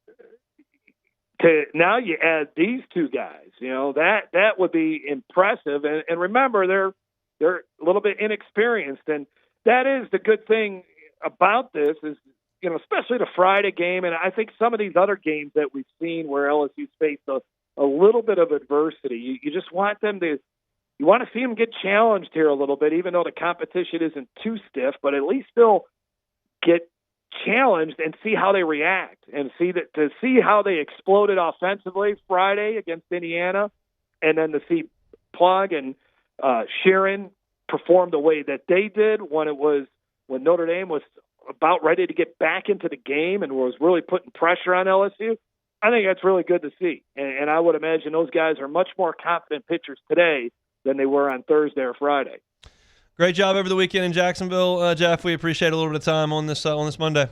S27: now you add these 2 guys, that would be impressive. And remember, they're a little bit inexperienced, and that is the good thing about this is, especially the Friday game, and I think some of these other games that we've seen where LSU's faced a little bit of adversity. You just want them to, you want to see them get challenged here a little bit, even though the competition isn't too stiff, but at least they'll get challenged and see how they react and to see how they exploded offensively Friday against Indiana, and then to see Plug and Sheeran perform the way that they did when Notre Dame was about ready to get back into the game and was really putting pressure on LSU. I think that's really good to see, and I would imagine those guys are much more confident pitchers today than they were on Thursday or Friday.
S5: Great job over the weekend in Jacksonville, Jeff. We appreciate a little bit of time on this Monday.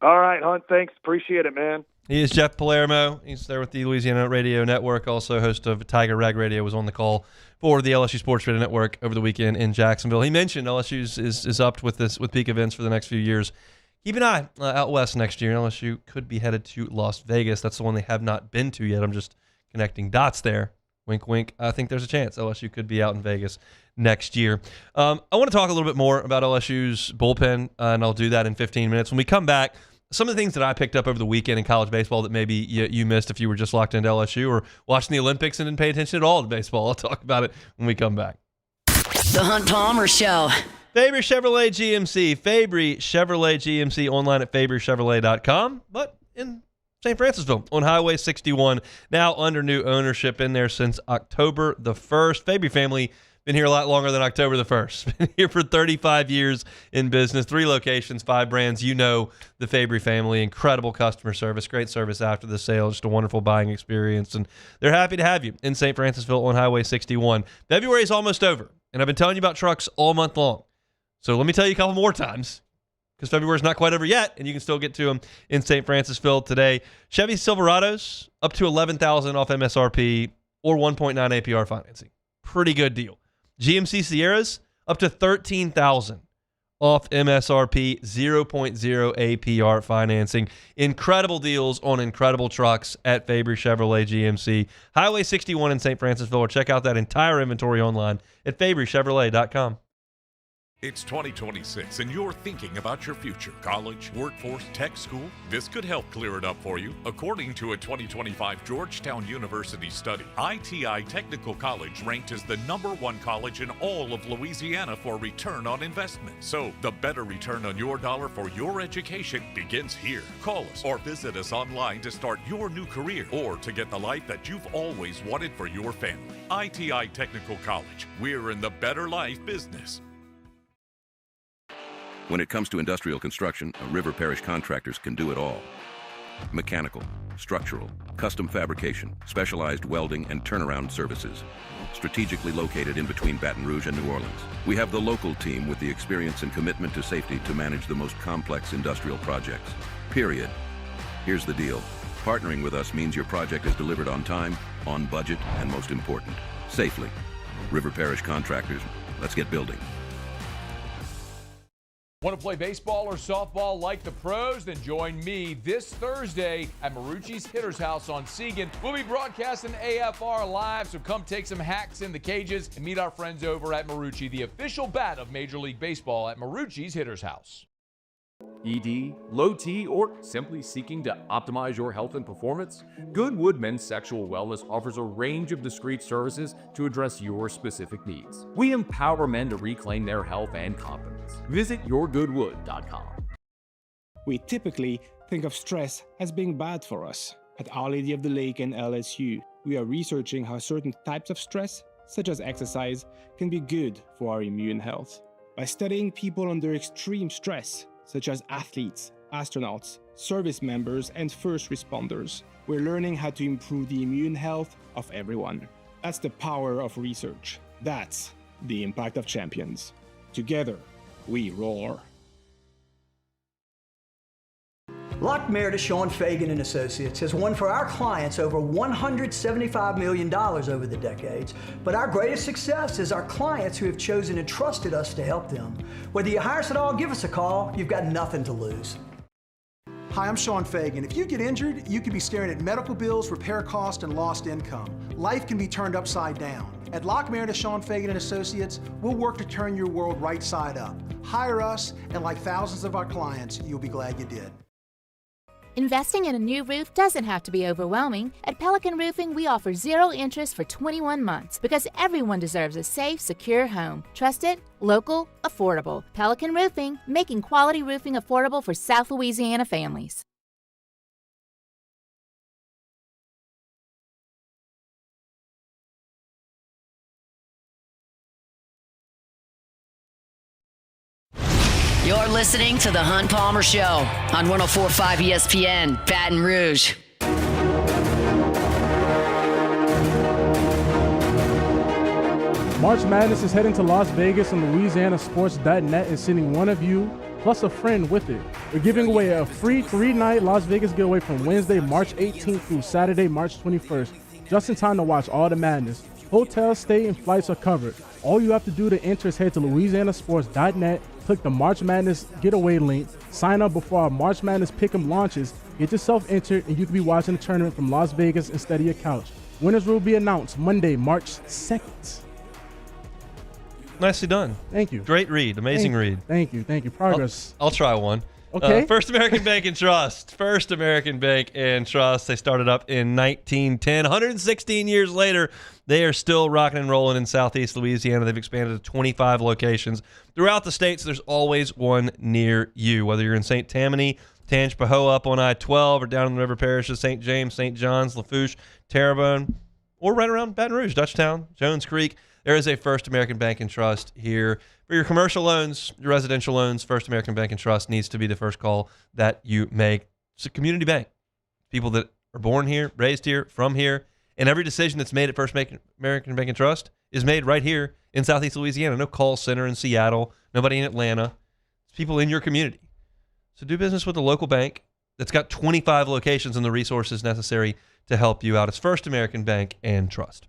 S27: All right, Hunt. Thanks. Appreciate it, man.
S5: He is Jeff Palermo. He's there with the Louisiana Radio Network, also host of Tiger Rag Radio, was on the call for the LSU Sports Radio Network over the weekend in Jacksonville. He mentioned LSU is up with peak events for the next few years. Keep an eye out west next year. LSU could be headed to Las Vegas. That's the one they have not been to yet. I'm just connecting dots there. Wink, wink. I think there's a chance LSU could be out in Vegas next year. I want to talk a little bit more about LSU's bullpen, and I'll do that in 15 minutes. When we come back, some of the things that I picked up over the weekend in college baseball that maybe you missed if you were just locked into LSU or watching the Olympics and didn't pay attention at all to baseball. I'll talk about it when we come back.
S1: The Hunt Palmer Show.
S5: Fabry Chevrolet GMC. Fabry Chevrolet GMC online at fabrychevrolet.com, but in St. Francisville on Highway 61, now under new ownership, in there since October the 1st. Fabry family Been here a lot longer than October the 1st. Been here for 35 years in business, 3 locations, 5 brands. You know the Fabry family. Incredible customer service, great service after the sale, just a wonderful buying experience. And they're happy to have you in St. Francisville on Highway 61. February is almost over, and I've been telling you about trucks all month long. So let me tell you a couple more times, because February is not quite over yet, and you can still get to them in St. Francisville today. Chevy Silverados, up to $11,000 off MSRP or 1.9 APR financing. Pretty good deal. GMC Sierras, up to $13,000 off MSRP, 0.0 APR financing. Incredible deals on incredible trucks at Fabry Chevrolet GMC. Highway 61 in St. Francisville, or check out that entire inventory online at fabrychevrolet.com.
S3: It's 2026 and you're thinking about your future. College, workforce, tech school? This could help clear it up for you. According to a 2025 Georgetown University study, ITI Technical College ranked as the #1 college in all of Louisiana for return on investment. So the better return on your dollar for your education begins here. Call us or visit us online to start your new career or to get the life that you've always wanted for your family. ITI Technical College. We're in the better life business.
S6: When it comes to industrial construction, River Parish Contractors can do it all. Mechanical, structural, custom fabrication, specialized welding, and turnaround services. Strategically located in between Baton Rouge and New Orleans, we have the local team with the experience and commitment to safety to manage the most complex industrial projects. Period. Here's the deal. Partnering with us means your project is delivered on time, on budget, and most important, safely. River Parish Contractors, let's get building.
S4: Want to play baseball or softball like the pros? Then join me this Thursday at Marucci's Hitter's House on Segan. We'll be broadcasting AFR live, so come take some hacks in the cages and meet our friends over at Marucci, the official bat of Major League Baseball at Marucci's Hitter's House.
S24: ED, low T, or simply seeking to optimize your health and performance? Goodwood Men's Sexual Wellness offers a range of discreet services to address your specific needs. We empower men to reclaim their health and confidence. Visit yourgoodwood.com.
S16: We typically think of stress as being bad for us. At Our Lady of the Lake and LSU, we are researching how certain types of stress, such as exercise, can be good for our immune health. By studying people under extreme stress, such as athletes, astronauts, service members, and first responders, we're learning how to improve the immune health of everyone. That's the power of research. That's the impact of champions. Together, we roar.
S21: Lock Meredith, Sean Fagan and Associates has won for our clients over $175 million over the decades, but our greatest success is our clients who have chosen and trusted us to help them. Whether you hire us at all, give us a call. You've got nothing to lose.
S26: Hi, I'm Sean Fagan. If you get injured, you could be staring at medical bills, repair costs, and lost income. Life can be turned upside down. At Lock Meredith, Sean Fagan and Associates, we'll work to turn your world right side up. Hire us, and like thousands of our clients, you'll be glad you did.
S19: Investing in a new roof doesn't have to be overwhelming. At Pelican Roofing, we offer 0 interest for 21 months because everyone deserves a safe, secure home. Trusted, local, affordable. Pelican Roofing, making quality roofing affordable for South Louisiana families.
S1: You're listening to The Hunt Palmer Show on 104.5 ESPN, Baton Rouge.
S8: March Madness is heading to Las Vegas, and LouisianaSports.net is sending one of you plus a friend with it. We're giving away a free 3-night Las Vegas getaway from Wednesday, March 18th through Saturday, March 21st, just in time to watch all the madness. Hotel, stay, and flights are covered. All you have to do to enter is head to LouisianaSports.net, click the March Madness Getaway link, sign up before our March Madness Pick'em launches, get yourself entered, and you can be watching the tournament from Las Vegas instead of your couch. Winners will be announced Monday, March 2nd.
S5: Nicely done.
S8: Thank you.
S5: Great read. Amazing read.
S8: Thank you. Progress.
S5: I'll try one.
S8: Okay.
S5: First American Bank and Trust. First American Bank and Trust. They started up in 1910. 116 years later, they are still rocking and rolling in Southeast Louisiana. They've expanded to 25 locations throughout the state, so there's always one near you. Whether you're in St. Tammany, Tangipahoa up on I-12, or down in the River Parish of St. James, St. John's, Lafourche, Terrebonne, or right around Baton Rouge, Dutchtown, Jones Creek, there is a First American Bank and Trust here. For your commercial loans, your residential loans, First American Bank and Trust needs to be the first call that you make. It's a community bank. People that are born here, raised here, from here, and every decision that's made at First American Bank and Trust is made right here in Southeast Louisiana. No call center in Seattle, nobody in Atlanta. It's people in your community. So do business with a local bank that's got 25 locations and the resources necessary to help you out. It's First American Bank and Trust.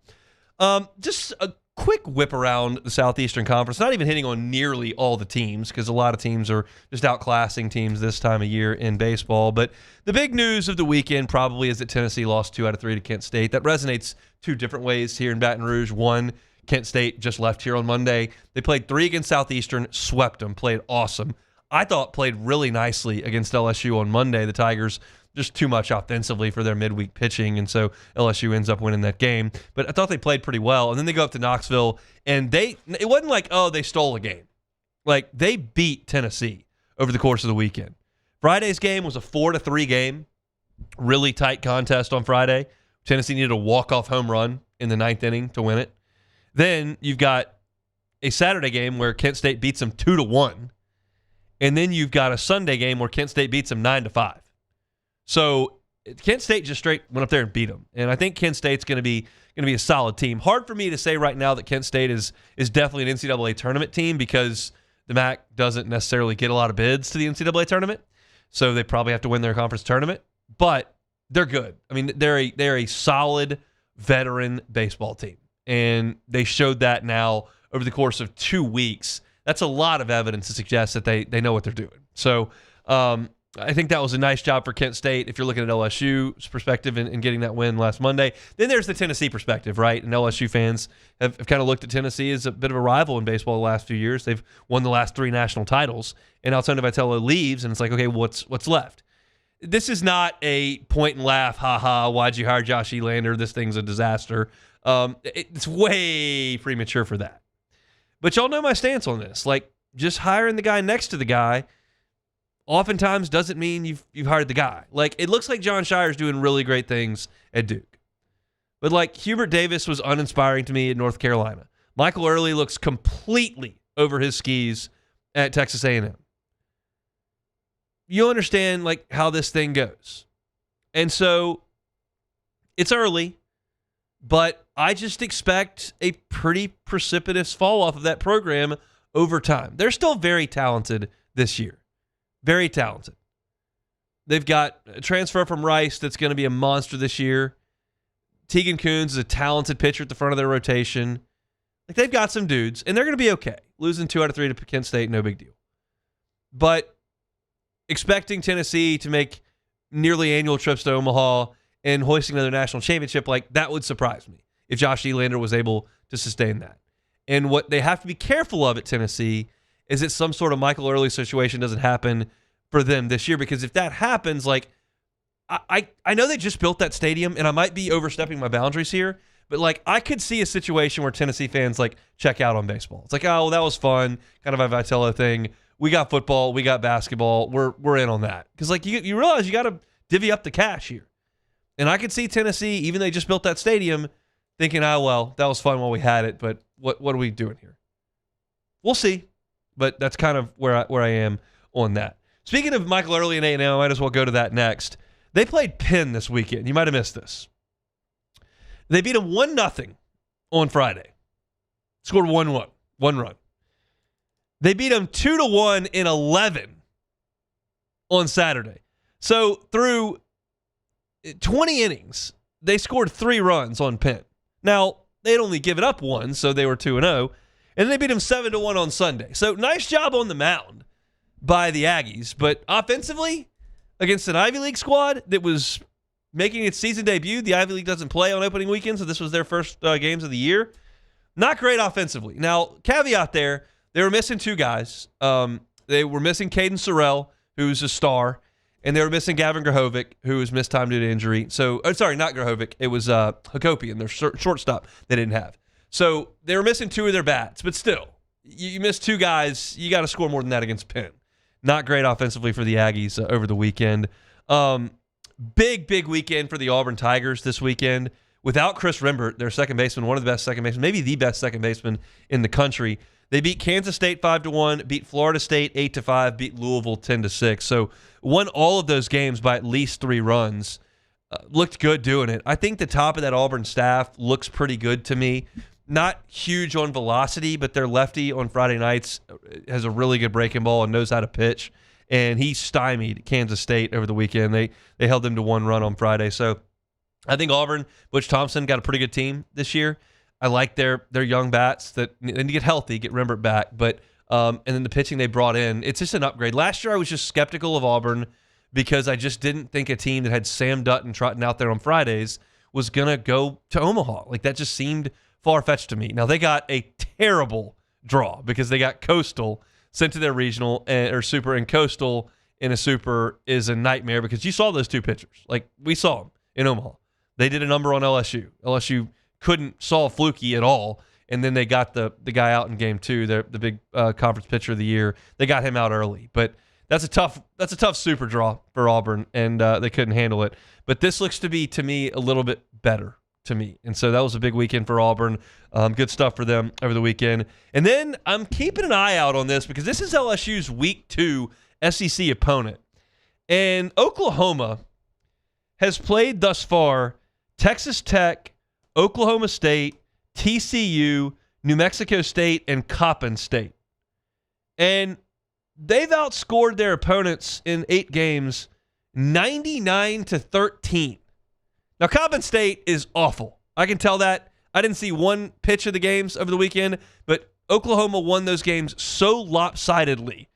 S5: Just a quick whip around the Southeastern Conference, not even hitting on nearly all the teams because a lot of teams are just outclassing teams this time of year in baseball. But the big news of the weekend probably is that Tennessee lost 2 out of 3 to Kent State. That resonates 2 different ways here in Baton Rouge. One, Kent State just left here on Monday. They played 3 against Southeastern, swept them, played awesome. I thought played really nicely against LSU on Monday. The Tigers just too much offensively for their midweek pitching, and so LSU ends up winning that game. But I thought they played pretty well. And then they go up to Knoxville, and it wasn't like, oh, they stole a game. Like, they beat Tennessee over the course of the weekend. Friday's game was a 4-3 game. Really tight contest on Friday. Tennessee needed a walk-off home run in the 9th inning to win it. Then you've got a Saturday game where Kent State beats them 2-1. And then you've got a Sunday game where Kent State beats them 9-5. So Kent State just straight went up there and beat them. And I think Kent State's going to be a solid team. Hard for me to say right now that Kent State is definitely an NCAA tournament team because the MAC doesn't necessarily get a lot of bids to the NCAA tournament. So they probably have to win their conference tournament. But they're good. I mean, they're a solid veteran baseball team. And they showed that now over the course of 2 weeks. That's a lot of evidence to suggest that they know what they're doing. So I think that was a nice job for Kent State if you're looking at LSU's perspective in getting that win last Monday. Then there's the Tennessee perspective, right? And LSU fans have kind of looked at Tennessee as a bit of a rival in baseball the last few years. They've won the last 3 national titles. And Altonio Vitello leaves, and it's like, okay, what's left? This is not a point and laugh, ha-ha, why'd you hire Josh Elander? This thing's a disaster. It's way premature for that. But y'all know my stance on this. Like, just hiring the guy next to the guy oftentimes doesn't mean you've hired the guy. Like, it looks like John Shire's doing really great things at Duke. But, like, Hubert Davis was uninspiring to me at North Carolina. Michael Early looks completely over his skis at Texas A&M. You'll understand, like, how this thing goes. And so, it's early. But I just expect a pretty precipitous fall off of that program over time. They're still very talented this year. Very talented. They've got a transfer from Rice that's going to be a monster this year. Tegan Coons is a talented pitcher at the front of their rotation. Like, they've got some dudes, and they're going to be okay. Losing 2 out of 3 to Kent State, no big deal. But expecting Tennessee to make nearly annual trips to Omaha and hoisting another national championship, like, that would surprise me if Josh Elander was able to sustain that. And what they have to be careful of at Tennessee is that some sort of Michael Early situation doesn't happen for them this year, because if that happens, like, I know they just built that stadium, and I might be overstepping my boundaries here, but, like, I could see a situation where Tennessee fans, like, check out on baseball. It's like, oh, well, that was fun, kind of a Vitello thing. We got football, we got basketball, we're in on that. Because, like, you realize you got to divvy up the cash here. And I could see Tennessee, even though they just built that stadium, thinking, oh, well, that was fun while we had it, but what are we doing here? We'll see. But that's kind of where I am on that. Speaking of Michael Early and A&M, I might as well go to that next. They played Penn this weekend. You might have missed this. They beat them 1-0 on Friday. Scored 1 run. They beat them 2-1 in 11 on Saturday. So through 20 innings, they scored 3 runs on Penn. Now, they'd only given up 1, so they were 2-0. And they beat them 7-1 on Sunday. So nice job on the mound by the Aggies. But offensively, against an Ivy League squad that was making its season debut, the Ivy League doesn't play on opening weekend, so this was their first games of the year. Not great offensively. Now, caveat there, they were missing 2 guys. They were missing Caden Sorrell, who's a star, and they were missing Gavin Grahovic, who was missed time due to injury. So, sorry, not Grahovic. It was Hakopian, their shortstop they didn't have. So they were missing 2 of their bats, but still, you miss 2 guys, you got to score more than that against Penn. Not great offensively for the Aggies over the weekend. Big weekend for the Auburn Tigers this weekend. without Chris Rimbert, their second baseman, one of the best second basemen, maybe the best second baseman in the country. They beat Kansas State 5-1, beat Florida State 8-5, beat Louisville 10-6. So won all of those games by at least 3 runs. Looked good doing it. I think the top of that Auburn staff looks pretty good to me. Not huge on velocity, but their lefty on Friday nights has a really good breaking ball and knows how to pitch. And he stymied Kansas State over the weekend. They held them to 1 run on Friday. So I think Auburn, Butch Thompson got a pretty good team this year. I like their young bats that need to get healthy, get Rimbert back. But and then the pitching they brought in, it's just an upgrade. Last year I was just skeptical of Auburn because I just didn't think a team that had Sam Dutton trotting out there on Fridays was going to go to Omaha. Like, that just seemed far-fetched to me. Now, they got a terrible draw because they got Coastal sent to their regional or super, and Coastal in a super is a nightmare because you saw those 2 pitchers. Like, we saw them in Omaha. They did a number on LSU. LSU couldn't solve Fluky at all, and then they got the guy out in game 2, the big conference pitcher of the year. They got him out early, but that's a tough super draw for Auburn, and they couldn't handle it. But this looks to be, to me, a little bit better to me. And so that was a big weekend for Auburn. Good stuff for them over the weekend. And then I'm keeping an eye out on this because this is LSU's Week 2 SEC opponent. And Oklahoma has played thus far Texas Tech, Oklahoma State, TCU, New Mexico State, and Coppin State. And they've outscored their opponents in 8 games 99-13. Now, Coppin State is awful. I can tell that. I didn't see one pitch of the games over the weekend, but Oklahoma won those games so lopsidedly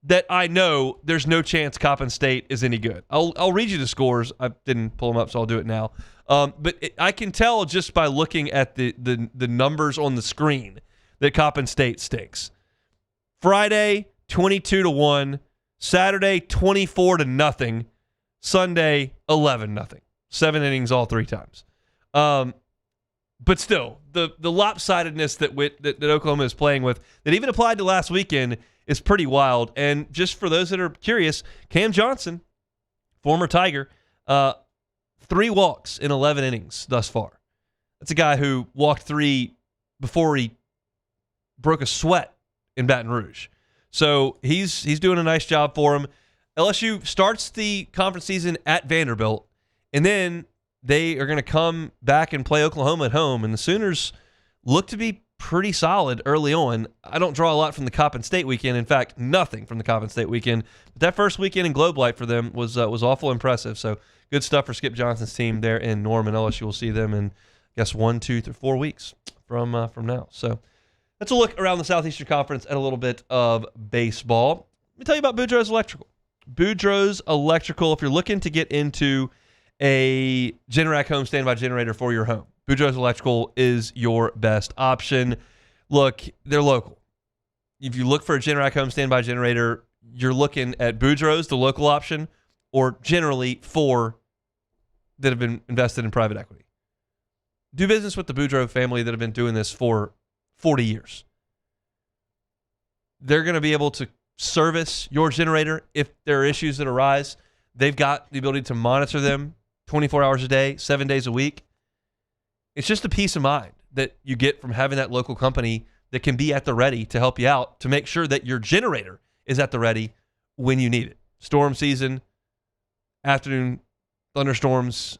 S5: that I know there's no chance Coppin State is any good. I'll read you the scores. I didn't pull them up, so I'll do it now. But I can tell just by looking at the numbers on the screen that Coppin State stinks. Friday, 22-1. Saturday, 24-0. Sunday, 11-0. 7 innings all 3 times. But still, the lopsidedness that Oklahoma is playing with, that even applied to last weekend, is pretty wild. And just for those that are curious, Cam Johnson, former Tiger, 3 walks in 11 innings thus far. That's a guy who walked 3 before he broke a sweat in Baton Rouge. So he's doing a nice job for him. LSU starts the conference season at Vanderbilt, and then they are going to come back and play Oklahoma at home, and the Sooners look to be pretty solid early on. I don't draw a lot from the Coppin State weekend. In fact, nothing from the Coppin State weekend. But that first weekend in Globe Light for them was awful impressive. So good stuff for Skip Johnson's team there in Norman. LSU will see them in, I guess, 1, 2, 3, 4 weeks from now. So let's look around the Southeastern Conference at a little bit of baseball. Let me tell you about Boudreaux's Electrical. Boudreaux's Electrical, if you're looking to get into a Generac home standby generator for your home, Boudreaux's Electrical is your best option. Look, they're local. If you look for a Generac home standby generator, you're looking at Boudreaux's, the local option, or generally 4 that have been invested in private equity. Do business with the Boudreaux family that have been doing this for 40 years. They're going to be able to service your generator if there are issues that arise. They've got the ability to monitor them 24 hours a day, 7 days a week. It's just a peace of mind that you get from having that local company that can be at the ready to help you out, to make sure that your generator is at the ready when you need it. Storm season, afternoon thunderstorms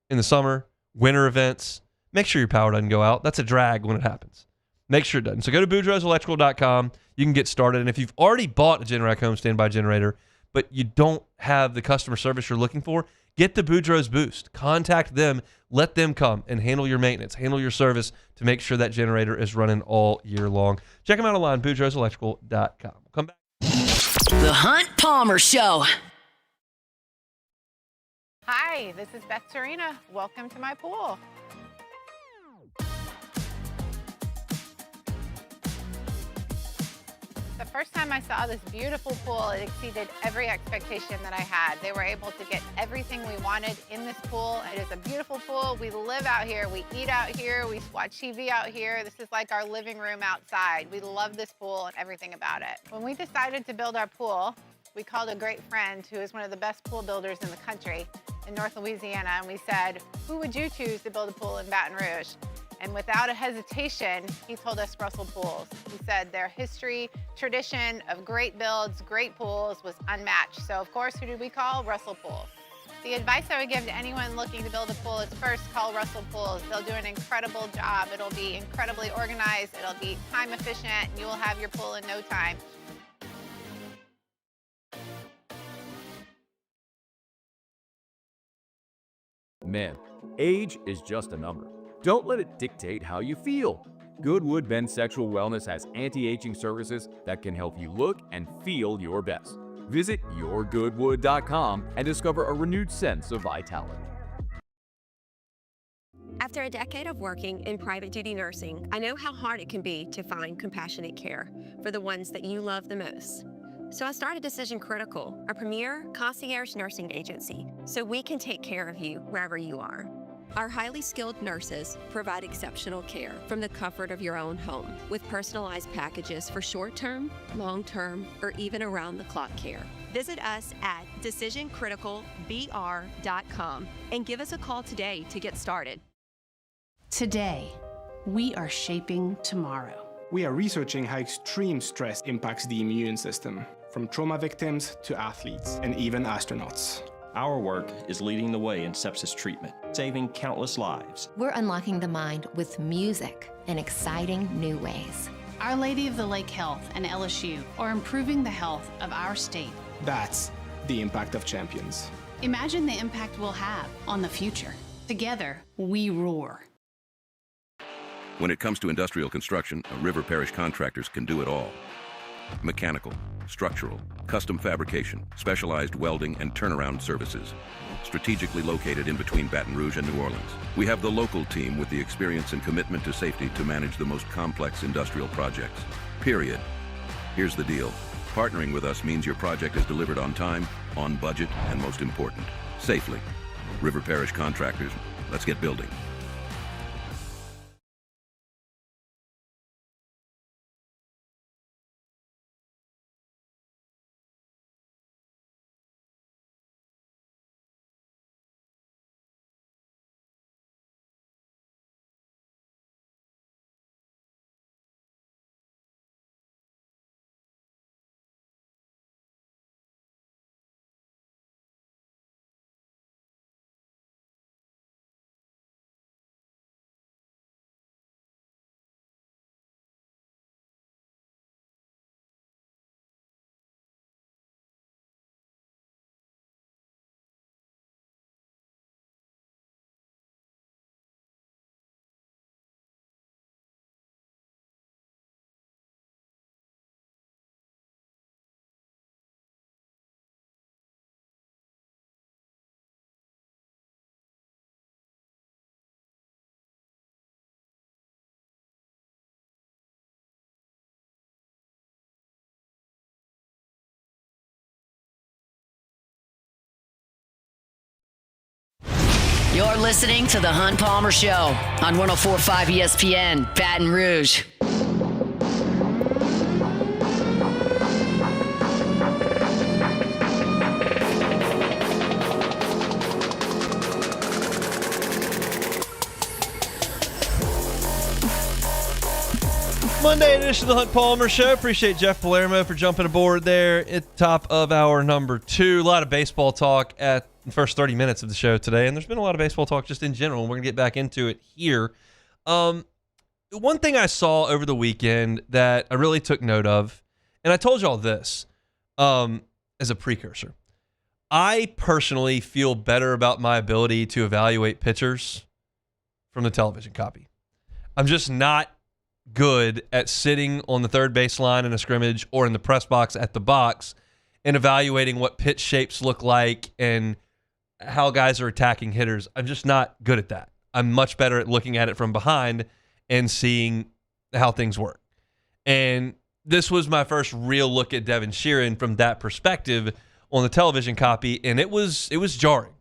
S5: in the summer, winter events. Make sure your power doesn't go out. That's a drag when it happens. Make sure it doesn't. So go to BoudreauxElectrical.com. You can get started. And if you've already bought a Generac home standby generator, but you don't have the customer service you're looking for, get the Boudreaux's Boost. Contact them. Let them come and handle your maintenance, handle your service to make sure that generator is running all year long. Check them out online, BoudreauxElectrical.com. We'll come back.
S1: The Hunt Palmer Show.
S10: Hi, this is Beth Serena. Welcome to my pool. The first time I saw this beautiful pool, it exceeded every expectation that I had. They were able to get everything we wanted in this pool. It is a beautiful pool. We live out here. We eat out here. We watch TV out here. This is like our living room outside. We love this pool and everything about it. When we decided to build our pool, we called a great friend who is one of the best pool builders in the country. in North Louisiana, and we said, who would you choose to build a pool in Baton Rouge? And without a hesitation, he told us Russell Pools. He said their history, tradition of great builds, great pools was unmatched. So of course, who did we call? Russell Pools. The advice I would give to anyone looking to build a pool is first call Russell Pools. They'll do an incredible job. It'll be incredibly organized. It'll be time efficient, and you will have your pool in no time.
S24: Man, age is just a number. Don't let it dictate how you feel. Goodwood Men's Sexual Wellness has anti-aging services that can help you look and feel your best. Visit yourgoodwood.com and discover a renewed sense of vitality.
S2: After a decade of working in private duty nursing, I know how hard it can be to find compassionate care for the ones that you love the most. So I started Decision Critical, a premier concierge nursing agency, so we can take care of you wherever you are. Our highly skilled nurses provide exceptional care from the comfort of your own home with personalized packages for short-term, long-term, or even around-the-clock care. Visit us at decisioncriticalbr.com and give us a call today to get started.
S7: Today, we are shaping tomorrow.
S16: We are researching how extreme stress impacts the immune system, from trauma victims to athletes and even astronauts.
S9: Our work is leading the way in sepsis treatment, saving countless lives.
S20: We're unlocking the mind with music in exciting new ways.
S7: Our Lady of the Lake Health and LSU are improving the health of our state.
S16: That's the impact of champions.
S7: Imagine the impact we'll have on the future. Together, we roar.
S6: When it comes to industrial construction, River Parish Contractors can do it all. Mechanical, structural, custom fabrication, specialized welding and turnaround services. Strategically located in between Baton Rouge and New Orleans, we have the local team with the experience and commitment to safety to manage the most complex industrial projects. Period. Here's the deal. Partnering with us means your project is delivered on time, on budget, and most important, safely. River Parish Contractors, let's get building.
S1: You're listening to The Hunt Palmer Show on 104.5 ESPN, Baton Rouge.
S5: Monday edition of the Hunt Palmer Show. Appreciate Jeff Palermo for jumping aboard there at the top of hour number 2. A lot of baseball talk at the first 30 minutes of the show today, and there's been a lot of baseball talk just in general, and we're going to get back into it here. One thing I saw over the weekend that I really took note of, and I told y'all this as a precursor. I personally feel better about my ability to evaluate pitchers from the television copy. I'm just not good at sitting on the third base line in a scrimmage or in the press box at the box and evaluating what pitch shapes look like and how guys are attacking hitters. I'm just not good at that. I'm much better at looking at it from behind and seeing how things work. And this was my first real look at Devin Sheeran from that perspective on the television copy, and it was jarring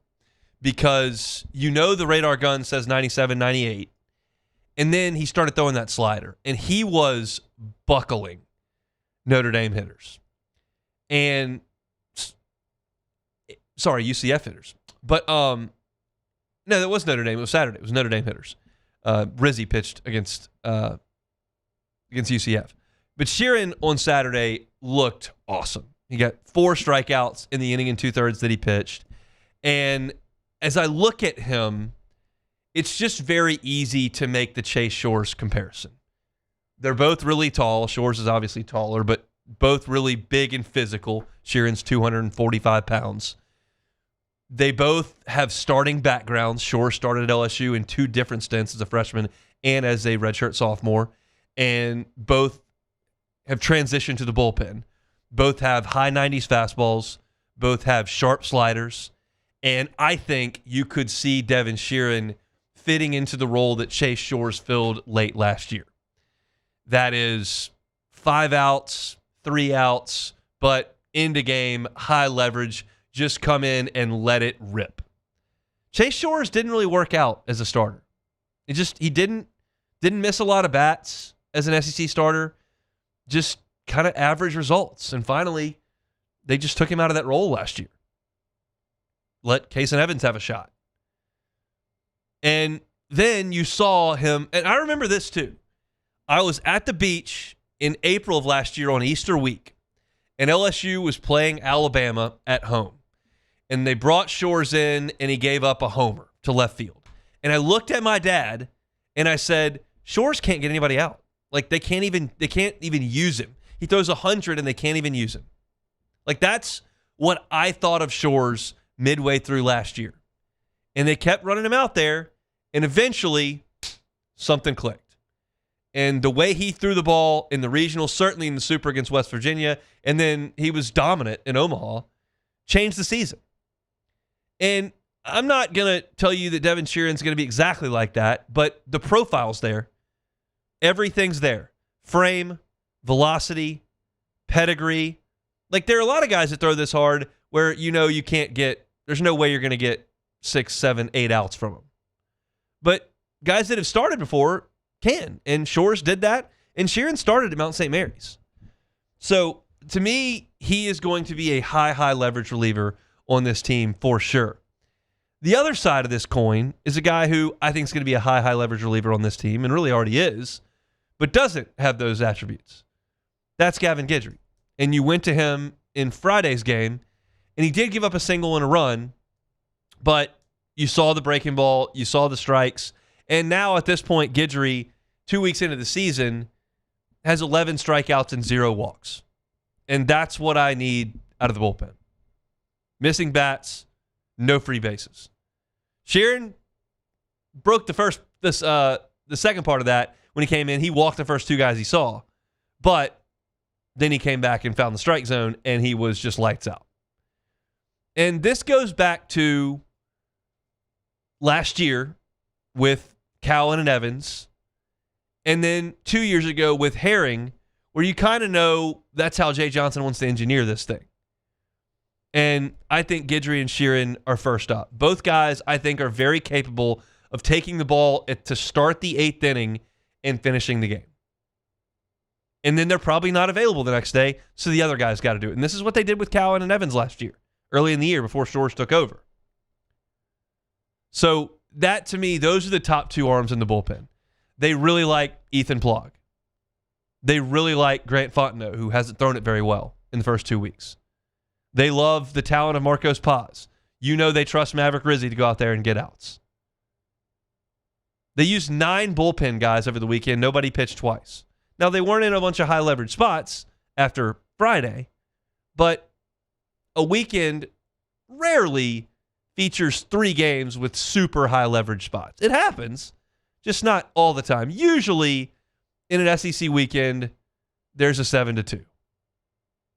S5: because the radar gun says 97, 98. And then he started throwing that slider, and he was buckling Notre Dame hitters. UCF hitters. But no, that was Notre Dame. It was Saturday. It was Notre Dame hitters. Rizzi pitched against UCF. But Sheeran on Saturday looked awesome. He got 4 strikeouts in the inning and 2/3 that he pitched. And as I look at him, it's just very easy to make the Chase Shores comparison. They're both really tall. Shores is obviously taller, but both really big and physical. Sheeran's 245 pounds. They both have starting backgrounds. Shores started at LSU in 2 different stints as a freshman and as a redshirt sophomore. And both have transitioned to the bullpen. Both have high 90s fastballs. Both have sharp sliders. And I think you could see Devin Sheeran fitting into the role that Chase Shores filled late last year. That is 5 outs, 3 outs, but end of game, high leverage, just come in and let it rip. Chase Shores didn't really work out as a starter. He didn't miss a lot of bats as an SEC starter, just kind of average results. And finally, they just took him out of that role last year. Let Kason Evans have a shot. And then you saw him, and I remember this too. I was at the beach in April of last year on Easter week, and LSU was playing Alabama at home. And they brought Shores in, and he gave up a homer to left field. And I looked at my dad, and I said, Shores can't get anybody out. Like, they can't even use him. He throws 100, and they can't even use him. Like, that's what I thought of Shores midway through last year. And they kept running him out there, and eventually something clicked. And the way he threw the ball in the regional, certainly in the Super against West Virginia, and then he was dominant in Omaha, changed the season. And I'm not going to tell you that Devin Sheeran's going to be exactly like that, but the profile's there. Everything's there. Frame, velocity, pedigree. Like, there are a lot of guys that throw this hard where you can't get, there's no way you're going to get 6, 7, 8 outs from them. But guys that have started before can, and Shores did that, and Sheeran started at Mount St. Mary's. So, to me, he is going to be a high leverage reliever on this team for sure. The other side of this coin is a guy who I think is going to be a high leverage reliever on this team, and really already is, but doesn't have those attributes. That's Gavin Guidry. And you went to him in Friday's game, and he did give up a single and a run, but you saw the breaking ball, you saw the strikes, and now at this point, Guidry, 2 weeks into the season, has 11 strikeouts and 0 walks. And that's what I need out of the bullpen. Missing bats, no free bases. Sheeran broke the second part of that when he came in. He walked the first 2 guys he saw, but then he came back and found the strike zone, and he was just lights out. And this goes back to last year with Cowan and Evans, and then 2 years ago with Herring, where you kind of know that's how Jay Johnson wants to engineer this thing. And I think Guidry and Sheeran are first up. Both guys, I think, are very capable of taking the ball to start the 8th inning and finishing the game. And then they're probably not available the next day, so the other guys got to do it. And this is what they did with Cowan and Evans last year, early in the year before Shores took over. So that, to me, those are the top 2 arms in the bullpen. They really like Ethan Plog. They really like Grant Fontenot, who hasn't thrown it very well in the first 2 weeks. They love the talent of Marcos Paz. They trust Maverick Rizzi to go out there and get outs. They used 9 bullpen guys over the weekend. Nobody pitched twice. Now, they weren't in a bunch of high leverage spots after Friday, but a weekend rarely features 3 games with super high leverage spots. It happens, just not all the time. Usually, in an SEC weekend, there's a 7-2.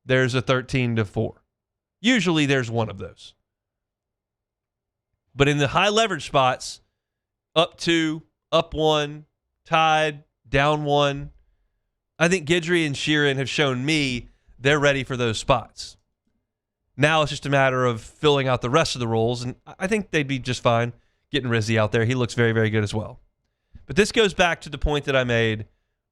S5: There's a 13-4. Usually there's one of those. But in the high leverage spots, up 2, up 1, tied, down 1, I think Guidry and Sheeran have shown me they're ready for those spots. Now it's just a matter of filling out the rest of the roles, and I think they'd be just fine getting Rizzi out there. He looks very, very good as well. But this goes back to the point that I made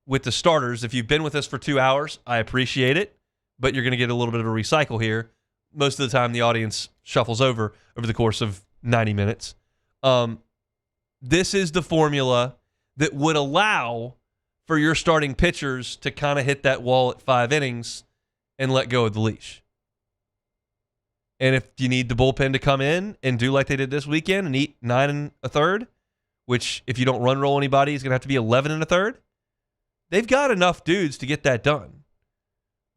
S5: with the starters. If you've been with us for 2 hours, I appreciate it, but you're going to get a little bit of a recycle here. Most of the time, the audience shuffles over the course of 90 minutes. This is the formula that would allow for your starting pitchers to kind of hit that wall at 5 innings and let go of the leash. And if you need the bullpen to come in and do like they did this weekend and eat 9 1/3, which if you don't run roll anybody is going to have to be 11 1/3, they've got enough dudes to get that done.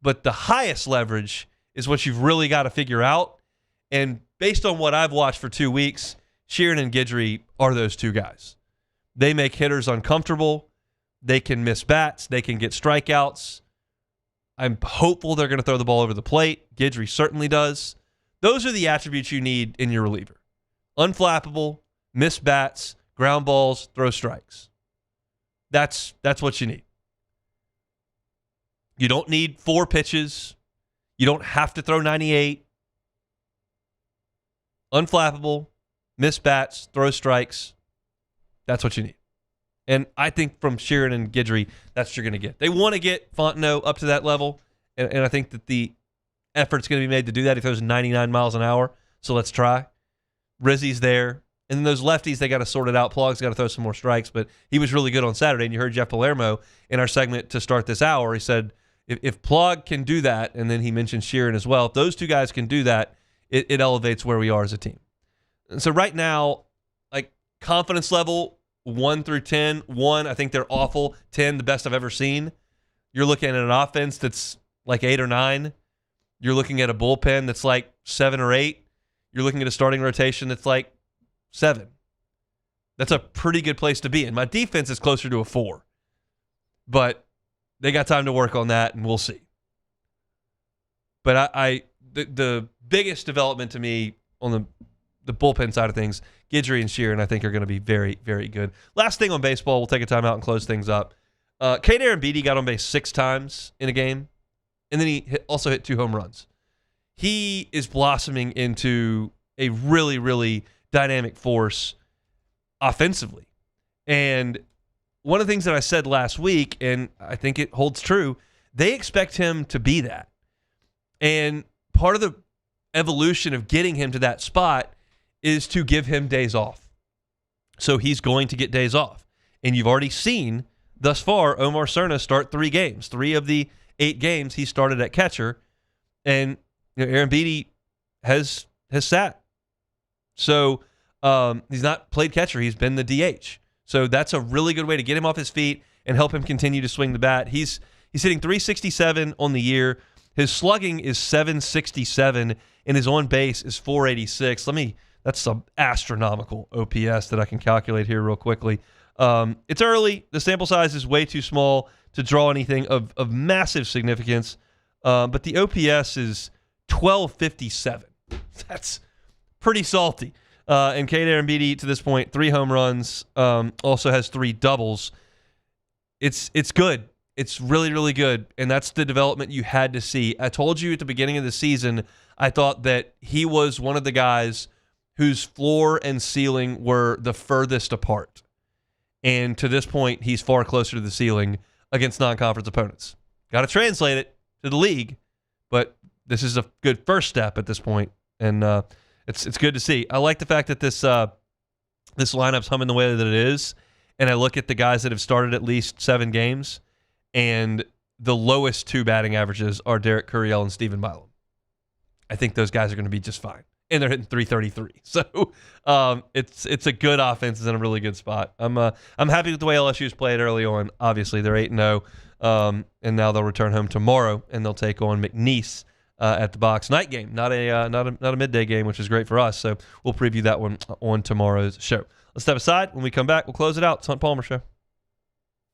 S5: But the highest leverage is what you've really got to figure out. And based on what I've watched for 2 weeks, Sheeran and Guidry are those two guys. They make hitters uncomfortable. They can miss bats. They can get strikeouts. I'm hopeful they're going to throw the ball over the plate. Guidry certainly does. Those are the attributes you need in your reliever. Unflappable, miss bats, ground balls, throw strikes. That's what you need. You don't need 4 pitches. You don't have to throw 98. Unflappable, miss bats, throw strikes. That's what you need. And I think from Sheeran and Guidry, that's what you're going to get. They want to get Fontenot up to that level, and I think that the effort's going to be made to do that. He throws 99 miles an hour, so let's try. Rizzy's there. And then those lefties, they got to sort it out. Plog's got to throw some more strikes, but he was really good on Saturday. And you heard Jeff Palermo in our segment to start this hour. He said, if Plog can do that, and then he mentioned Sheeran as well, if those two guys can do that, it elevates where we are as a team. And so right now, like confidence level, 1 through 10. 1, I think they're awful. 10, the best I've ever seen. You're looking at an offense that's like 8 or 9. You're looking at a bullpen that's like 7 or 8. You're looking at a starting rotation that's like 7. That's a pretty good place to be in. My defense is closer to a 4. But they got time to work on that, and we'll see. But the biggest development to me on the bullpen side of things, Guidry and Sheeran, I think, are going to be very, very good. Last thing on baseball, we'll take a timeout and close things up. Kade Arambidi got on base 6 times in a game, and then he also hit 2 home runs. He is blossoming into a really, really dynamic force offensively. And one of the things that I said last week, and I think it holds true, they expect him to be that. And part of the evolution of getting him to that spot is to give him days off. So he's going to get days off. And you've already seen thus far Omar Cerna start 3 games. 3 of the 8 games he started at catcher. And Arambidi has sat. So he's not played catcher. He's been the DH. So that's a really good way to get him off his feet and help him continue to swing the bat. He's hitting .367 on the year. His slugging is .767, and his on base is .486. That's some astronomical OPS that I can calculate here real quickly. It's early. The sample size is way too small to draw anything of massive significance. But the OPS is 1257. That's pretty salty. And Kade Arambidi, to this point, 3 home runs, also has 3 doubles. It's good. It's really, really good. And that's the development you had to see. I told you at the beginning of the season, I thought that he was one of the guys whose floor and ceiling were the furthest apart. And to this point, he's far closer to the ceiling against non-conference opponents. Got to translate it to the league, but this is a good first step at this point, and it's good to see. I like the fact that this lineup's humming the way that it is, and I look at the guys that have started at least 7 games, and the lowest 2 batting averages are Derek Curiel and Steven Milam. I think those guys are going to be just fine, and they're hitting .333. So it's a good offense. It's in a really good spot. I'm happy with the way LSU's played early on. Obviously, they're 8-0. And now they'll return home tomorrow, and they'll take on McNeese at the Box night game, not a midday game, which is great for us. So we'll preview that one on tomorrow's show. Let's step aside. When we come back, we'll close it out. It's Hunt Palmer Show.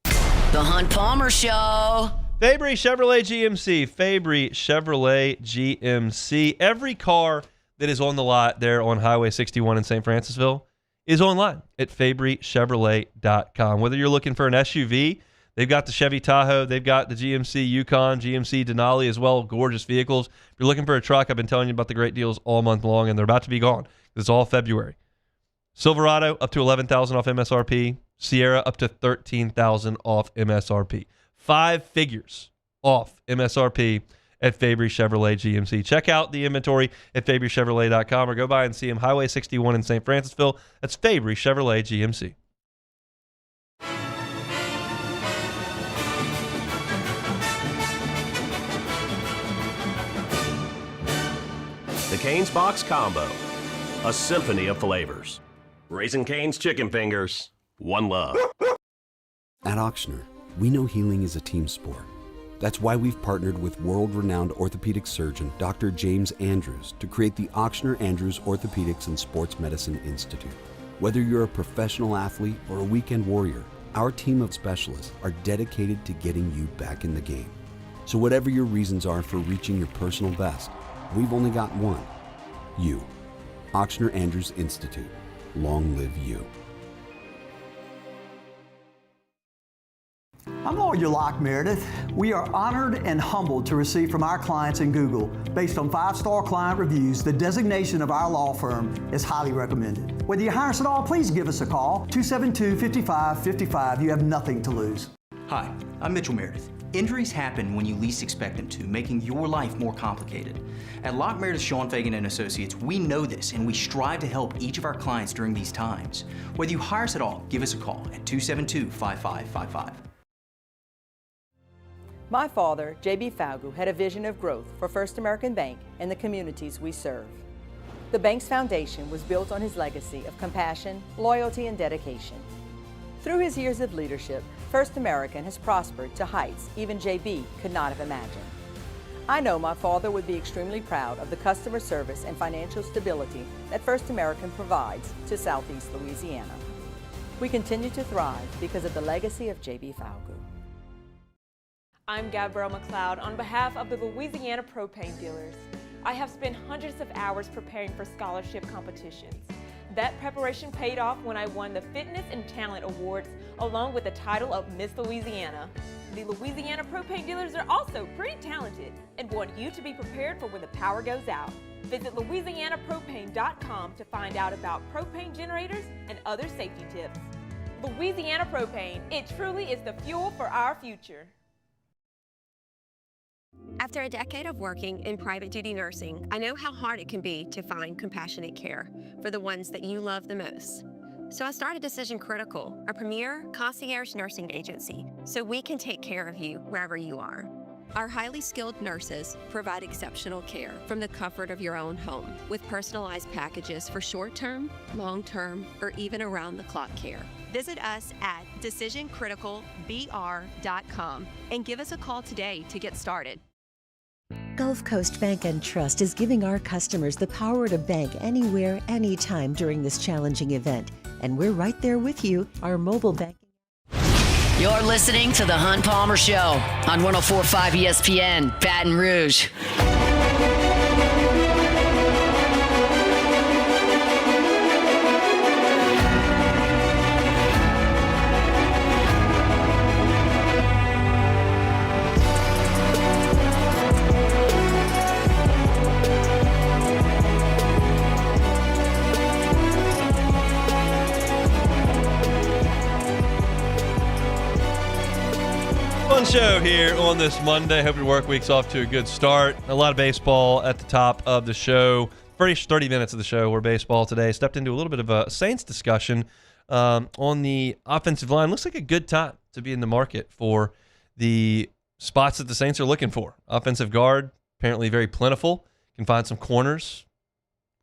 S1: The Hunt Palmer Show.
S5: Fabry Chevrolet GMC. Fabry Chevrolet GMC. Every car that is on the lot there on Highway 61 in St. Francisville is online at fabrychevrolet.com. Whether you're looking for an SUV, they've got the Chevy Tahoe. They've got the GMC Yukon, GMC Denali as well. Gorgeous vehicles. If you're looking for a truck, I've been telling you about the great deals all month long, and they're about to be gone. It's all February. Silverado up to $11,000 off MSRP. Sierra up to $13,000 off MSRP. 5 figures off MSRP at Fabry Chevrolet GMC. Check out the inventory at FabryChevrolet.com or go by and see them Highway 61 in St. Francisville. That's Fabry Chevrolet GMC.
S11: The Cane's Box Combo, a symphony of flavors. Raising Cane's Chicken Fingers, one love.
S12: At Ochsner, we know healing is a team sport. That's why we've partnered with world-renowned orthopedic surgeon Dr. James Andrews to create the Ochsner Andrews Orthopedics and Sports Medicine Institute. Whether you're a professional athlete or a weekend warrior, our team of specialists are dedicated to getting you back in the game. So whatever your reasons are for reaching your personal best, we've only got one. You. Ochsner Andrews Institute. Long live you.
S21: I'm Lawyer Locke Meredith. We are honored and humbled to receive from our clients in Google, based on 5-star client reviews, the designation of our law firm is highly recommended. Whether you hire us at all, please give us a call, 272-5555. You have nothing to lose.
S13: Hi, I'm Mitchell Meredith. Injuries happen when you least expect them to, making your life more complicated. At Locke Meredith Sean Fagan and Associates, we know this and we strive to help each of our clients during these times. Whether you hire us at all, give us a call at 272-5555.
S15: My father, J.B. Falgu, had a vision of growth for First American Bank and the communities we serve. The bank's foundation was built on his legacy of compassion, loyalty, and dedication. Through his years of leadership, First American has prospered to heights even J.B. could not have imagined. I know my father would be extremely proud of the customer service and financial stability that First American provides to Southeast Louisiana. We continue to thrive because of the legacy of J.B. Falgu.
S22: I'm Gabrielle McLeod on behalf of the Louisiana Propane Dealers. I have spent hundreds of hours preparing for scholarship competitions. That preparation paid off when I won the Fitness and Talent Awards along with the title of Miss Louisiana. The Louisiana Propane Dealers are also pretty talented and want you to be prepared for when the power goes out. Visit LouisianaPropane.com to find out about propane generators and other safety tips. Louisiana Propane, it truly is the fuel for our future.
S2: After a decade of working in private duty nursing, I know how hard it can be to find compassionate care for the ones that you love the most. So I started Decision Critical, a premier concierge nursing agency, so we can take care of you wherever you are. Our highly skilled nurses provide exceptional care from the comfort of your own home with personalized packages for short-term, long-term, or even around-the-clock care. Visit us at decisioncriticalbr.com and give us a call today to get started.
S23: Gulf Coast Bank and Trust is giving our customers the power to bank anywhere, anytime during this challenging event. And we're right there with you, our mobile banking.
S1: You're listening to The Hunt Palmer Show on 104.5 ESPN, Baton Rouge.
S5: Fun show here on this Monday. Hope your work week's off to a good start. A lot of baseball at the top of the show. First 30 minutes of the show were baseball today. Stepped into a little bit of a Saints discussion on the offensive line. Looks like a good time to be in the market for the spots that the Saints are looking for. Offensive guard, apparently very plentiful. Can find some corners.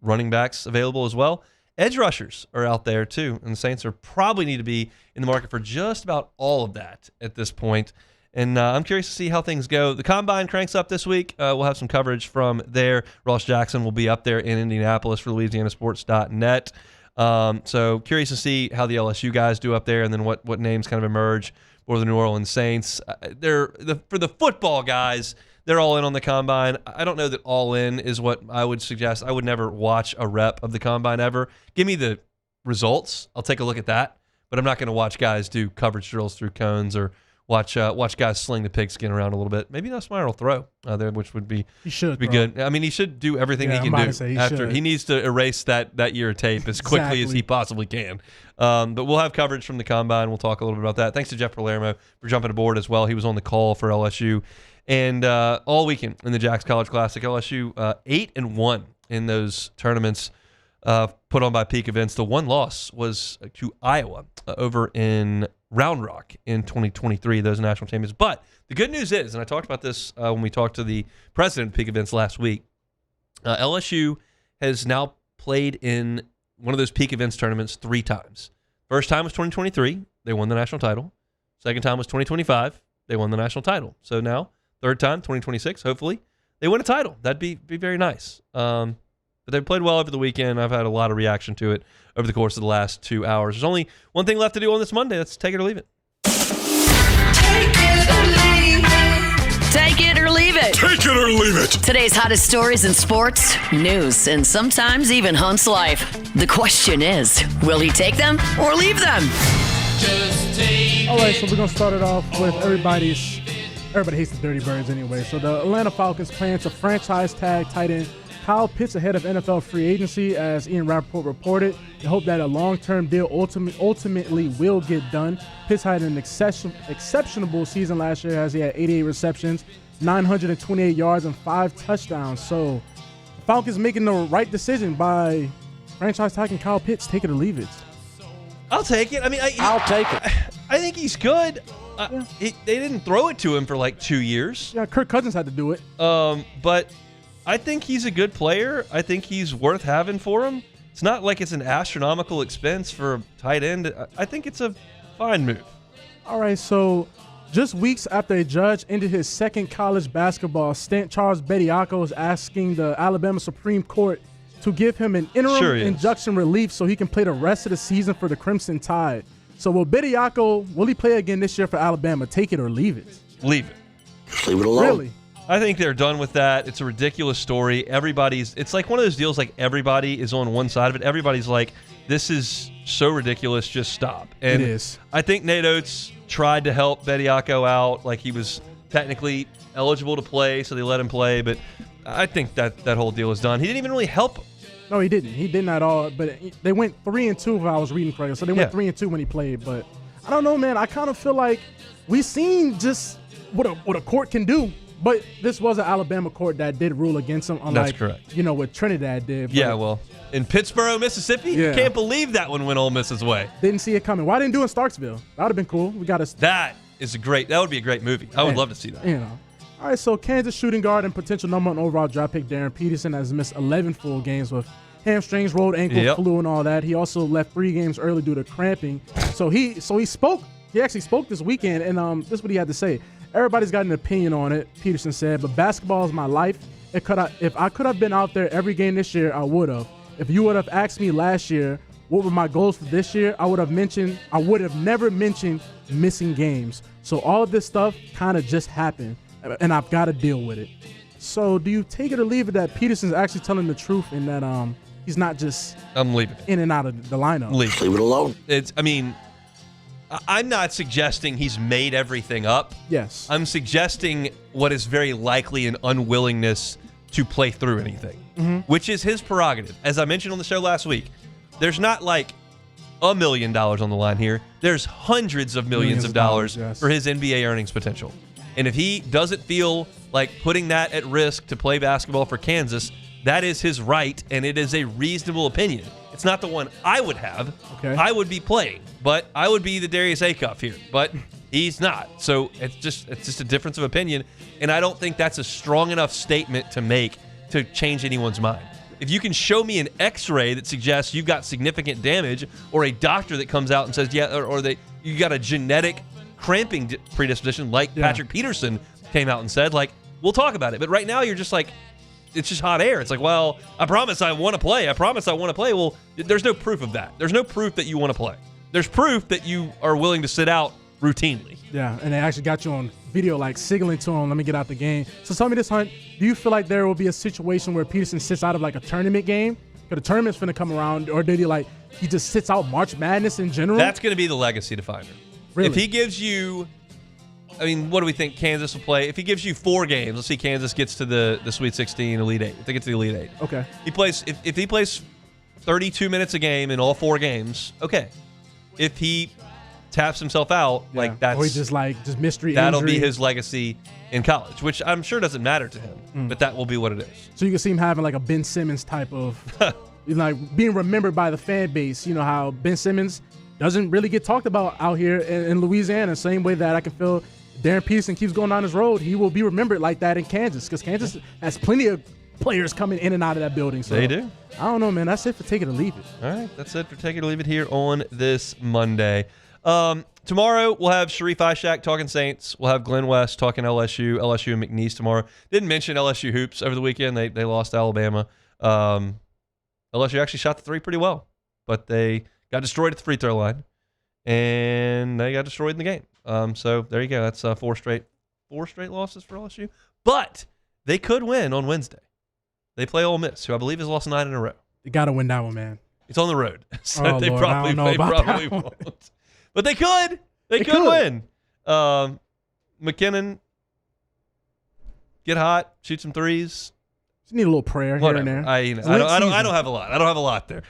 S5: Running backs available as well. Edge rushers are out there too, and the Saints are probably need to be in the market for just about all of that at this point. And I'm curious to see how things go. The Combine cranks up this week. We'll have some coverage from there. Ross Jackson will be up there in Indianapolis for LouisianaSports.net. So curious to see how the LSU guys do up there and then what names kind of emerge for the New Orleans Saints. For the football guys, they're all in on the Combine. I don't know that all in is what I would suggest. I would never watch a rep of the Combine ever. Give me the results. I'll take a look at that. But I'm not going to watch guys do coverage drills through cones or watch guys sling the pigskin around a little bit. Maybe not Nussmeier will throw there, which would be good. I mean, he should do everything he can do. He needs to erase that year of tape as quickly as he possibly can. But we'll have coverage from the Combine. We'll talk a little bit about that. Thanks to Jeff Palermo for jumping aboard as well. He was on the call for LSU And all weekend in the Jacks College Classic, LSU 8-1 in those tournaments put on by Peak Events. The one loss was to Iowa over in Round Rock in 2023, those national champions. But the good news is, and I talked about this when we talked to the president of Peak Events last week, LSU has now played in one of those Peak Events tournaments 3 times. First time was 2023. They won the national title. Second time was 2025. They won the national title. So now, third time, 2026, hopefully, they win a title. That'd be very nice. But they played well over the weekend. I've had a lot of reaction to it over the course of the last 2 hours. There's only one thing left to do on this Monday. Let's take it or leave it.
S1: Take it or leave it.
S3: Take it or leave it.
S1: Today's hottest stories in sports, news, and sometimes even Hunt's life. The question is, will he take them or leave them?
S8: All right, so we're going to start it off with everybody hates the Dirty Birds anyway. So the Atlanta Falcons plan to franchise tag tight end Kyle Pitts ahead of NFL free agency, as Ian Rappaport reported. They hope that a long-term deal ultimately will get done. Pitts had an exceptional season last year, as he had 88 receptions, 928 yards, and 5 touchdowns. So the Falcons making the right decision by franchise tagging Kyle Pitts. Take it or leave it.
S5: I'll take it. I mean, I'll take it. I think he's good. They didn't throw it to him for like 2 years.
S8: Yeah, Kirk Cousins had to do it.
S5: But I think he's a good player. I think he's worth having for him. It's not like it's an astronomical expense for a tight end. I think it's a fine move.
S8: All right, so just weeks after a judge ended his second college basketball stint, Charles Bediako is asking the Alabama Supreme Court to give him an interim injunction relief so he can play the rest of the season for the Crimson Tide. So will he play again this year for Alabama? Take it or leave it?
S5: Leave it.
S3: Just leave it alone.
S8: Really?
S5: I think they're done with that. It's a ridiculous story. It's like one of those deals like everybody is on one side of it. Everybody's like, this is so ridiculous, just stop. And
S8: it is.
S5: I think Nate Oates tried to help Bediako out. Like, he was technically eligible to play, so they let him play. But I think that whole deal is done. He didn't even really help him.
S8: No, he didn't. He didn't at all. But they went 3-2 if I was reading correctly. So they went 3-2 when he played. But I don't know, man. I kind of feel like we've seen just what a court can do. But this was an Alabama court that did rule against him, unlike,
S5: that's correct.
S8: What Trinidad did. But
S5: yeah, well, in Pittsburgh, Mississippi, you can't believe that one went Ole Miss's way.
S8: Didn't see it coming. Why didn't do it in Starksville? That would have been cool.
S5: That would be a great movie. I would love to see that.
S8: All right, so Kansas shooting guard and potential number 1 overall draft pick Darren Peterson has missed 11 full games with hamstrings, rolled ankle, flu, and all that. He also left 3 games early due to cramping. So he spoke. He actually spoke this weekend, and this is what he had to say. Everybody's got an opinion on it, Peterson said, but basketball is my life. If I could have been out there every game this year, I would have. If you would have asked me last year what were my goals for this year, I would have never mentioned missing games. So all of this stuff kind of just happened, and I've got to deal with it. So do you take it or leave it that Peterson's actually telling the truth and that he's not just
S5: I'm leaving
S8: in and out of the lineup?
S3: Leave it alone.
S5: I'm not suggesting he's made everything up.
S8: Yes.
S5: I'm suggesting what is very likely an unwillingness to play through anything, which is his prerogative. As I mentioned on the show last week, there's not like $1 million on the line here. There's hundreds of millions of dollars for his NBA earnings potential. And if he doesn't feel like putting that at risk to play basketball for Kansas, that is his right, and it is a reasonable opinion. It's not the one I would have.
S8: Okay.
S5: I would be playing, but I would be the Darius Acuff here, but he's not. So it's just a difference of opinion, and I don't think that's a strong enough statement to make to change anyone's mind. If you can show me an X-ray that suggests you've got significant damage, or a doctor that comes out and says, you got a genetic cramping predisposition, like Patrick Peterson came out and said, like, we'll talk about it. But right now you're just like, it's just hot air. It's like, well, I promise I want to play. Well, there's no proof of that. There's no proof that you want to play. There's proof that you are willing to sit out routinely.
S8: Yeah, and they actually got you on video, like signaling to him, let me get out the game. So tell me this, Hunt, do you feel like there will be a situation where Peterson sits out of like a tournament game? Because the tournament's going to come around, or did he just sits out March Madness in general?
S5: That's going to be the legacy definer.
S8: Really?
S5: If he gives you, what do we think Kansas will play? If he gives you 4 games, let's see, Kansas gets to the Sweet 16, Elite 8. If they get to the Elite 8.
S8: Okay.
S5: If he plays 32 minutes a game in all 4 games, okay. If he taps himself out, like that's
S8: or he just mystery.
S5: That'll
S8: injury.
S5: be his legacy in college, which I'm sure doesn't matter to him, but that will be what it is.
S8: So you can see him having like a Ben Simmons type of, like being remembered by the fan base. You know how Ben Simmons doesn't really get talked about out here in Louisiana. Same way that I can feel Darren Peterson keeps going down his road, he will be remembered like that in Kansas, because Kansas has plenty of players coming in and out of that building. So
S5: they do.
S8: I don't know, man. That's it for Take It or Leave It.
S5: All right, that's it for Take It or Leave It here on this Monday. Tomorrow we'll have Sharif Ishak talking Saints. We'll have Glenn West talking LSU and McNeese tomorrow. Didn't mention LSU hoops over the weekend. They lost to Alabama. LSU actually shot the three pretty well, but they got destroyed at the free throw line, and they got destroyed in the game. So there you go. That's four straight losses for LSU. But they could win on Wednesday. They play Ole Miss, who I believe has lost 9 in a row.
S8: You got to win that one, man.
S5: It's on the road, so
S8: oh,
S5: they
S8: Lord,
S5: probably won't. But they could. They could win. McKinnon, get hot, shoot some threes.
S8: Just need a little prayer here and there.
S5: I don't have a lot. I don't have a lot there.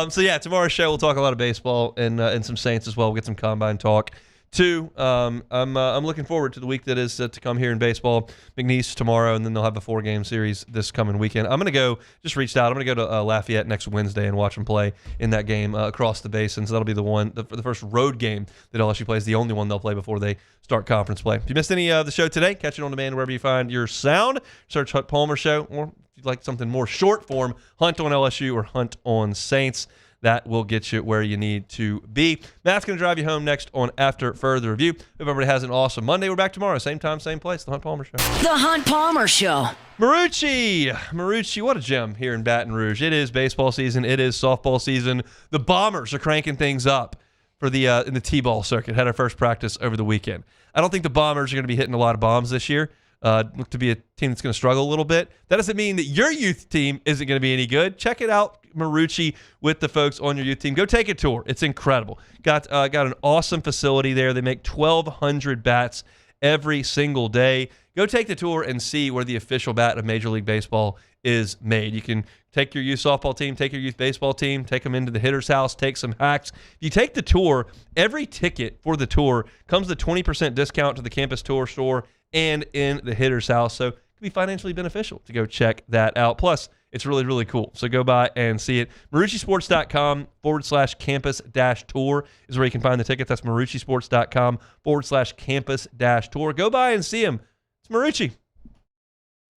S5: So yeah, tomorrow's show we'll talk a lot of baseball and some Saints as well. We'll get some combine talk too. I'm looking forward to the week that is to come here in baseball. McNeese tomorrow, and then they'll have a 4-game series this coming weekend. I'm going to go to Lafayette next Wednesday and watch them play in that game across the basin. So that'll be the first road game that LSU plays, the only one they'll play before they start conference play. If you missed any of the show today, catch it on demand wherever you find your sound. Search Hunt Palmer Show, or if you'd like something more short form, Hunt on LSU or Hunt on Saints. That will get you where you need to be. Matt's going to drive you home next on After Further Review. Hope everybody has an awesome Monday. We're back tomorrow, same time, same place. The Hunt Palmer Show.
S1: The Hunt Palmer Show.
S5: Marucci, what a gem here in Baton Rouge. It is baseball season. It is softball season. The Bombers are cranking things up for the in the T-ball circuit. Had our first practice over the weekend. I don't think the Bombers are going to be hitting a lot of bombs this year. Look to be a team that's going to struggle a little bit. That doesn't mean that your youth team isn't going to be any good. Check it out, Marucci, with the folks on your youth team. Go take a tour. It's incredible. Got an awesome facility there. They make 1,200 bats every single day. Go take the tour and see where the official bat of Major League Baseball is made. You can take your youth softball team, take your youth baseball team, take them into the hitter's house, take some hacks. If you take the tour, every ticket for the tour comes with a 20% discount to the campus tour store and in the hitter's house. So it can be financially beneficial to go check that out. Plus, it's really, really cool. So go by and see it. MarucciSports.com/campus-tour is where you can find the ticket. That's MarucciSports.com/campus-tour. Go by and see him. It's Marucci.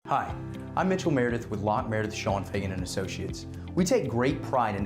S13: Hi, I'm Mitchell Meredith with Locke Meredith, Sean Fagan & Associates. We take great pride in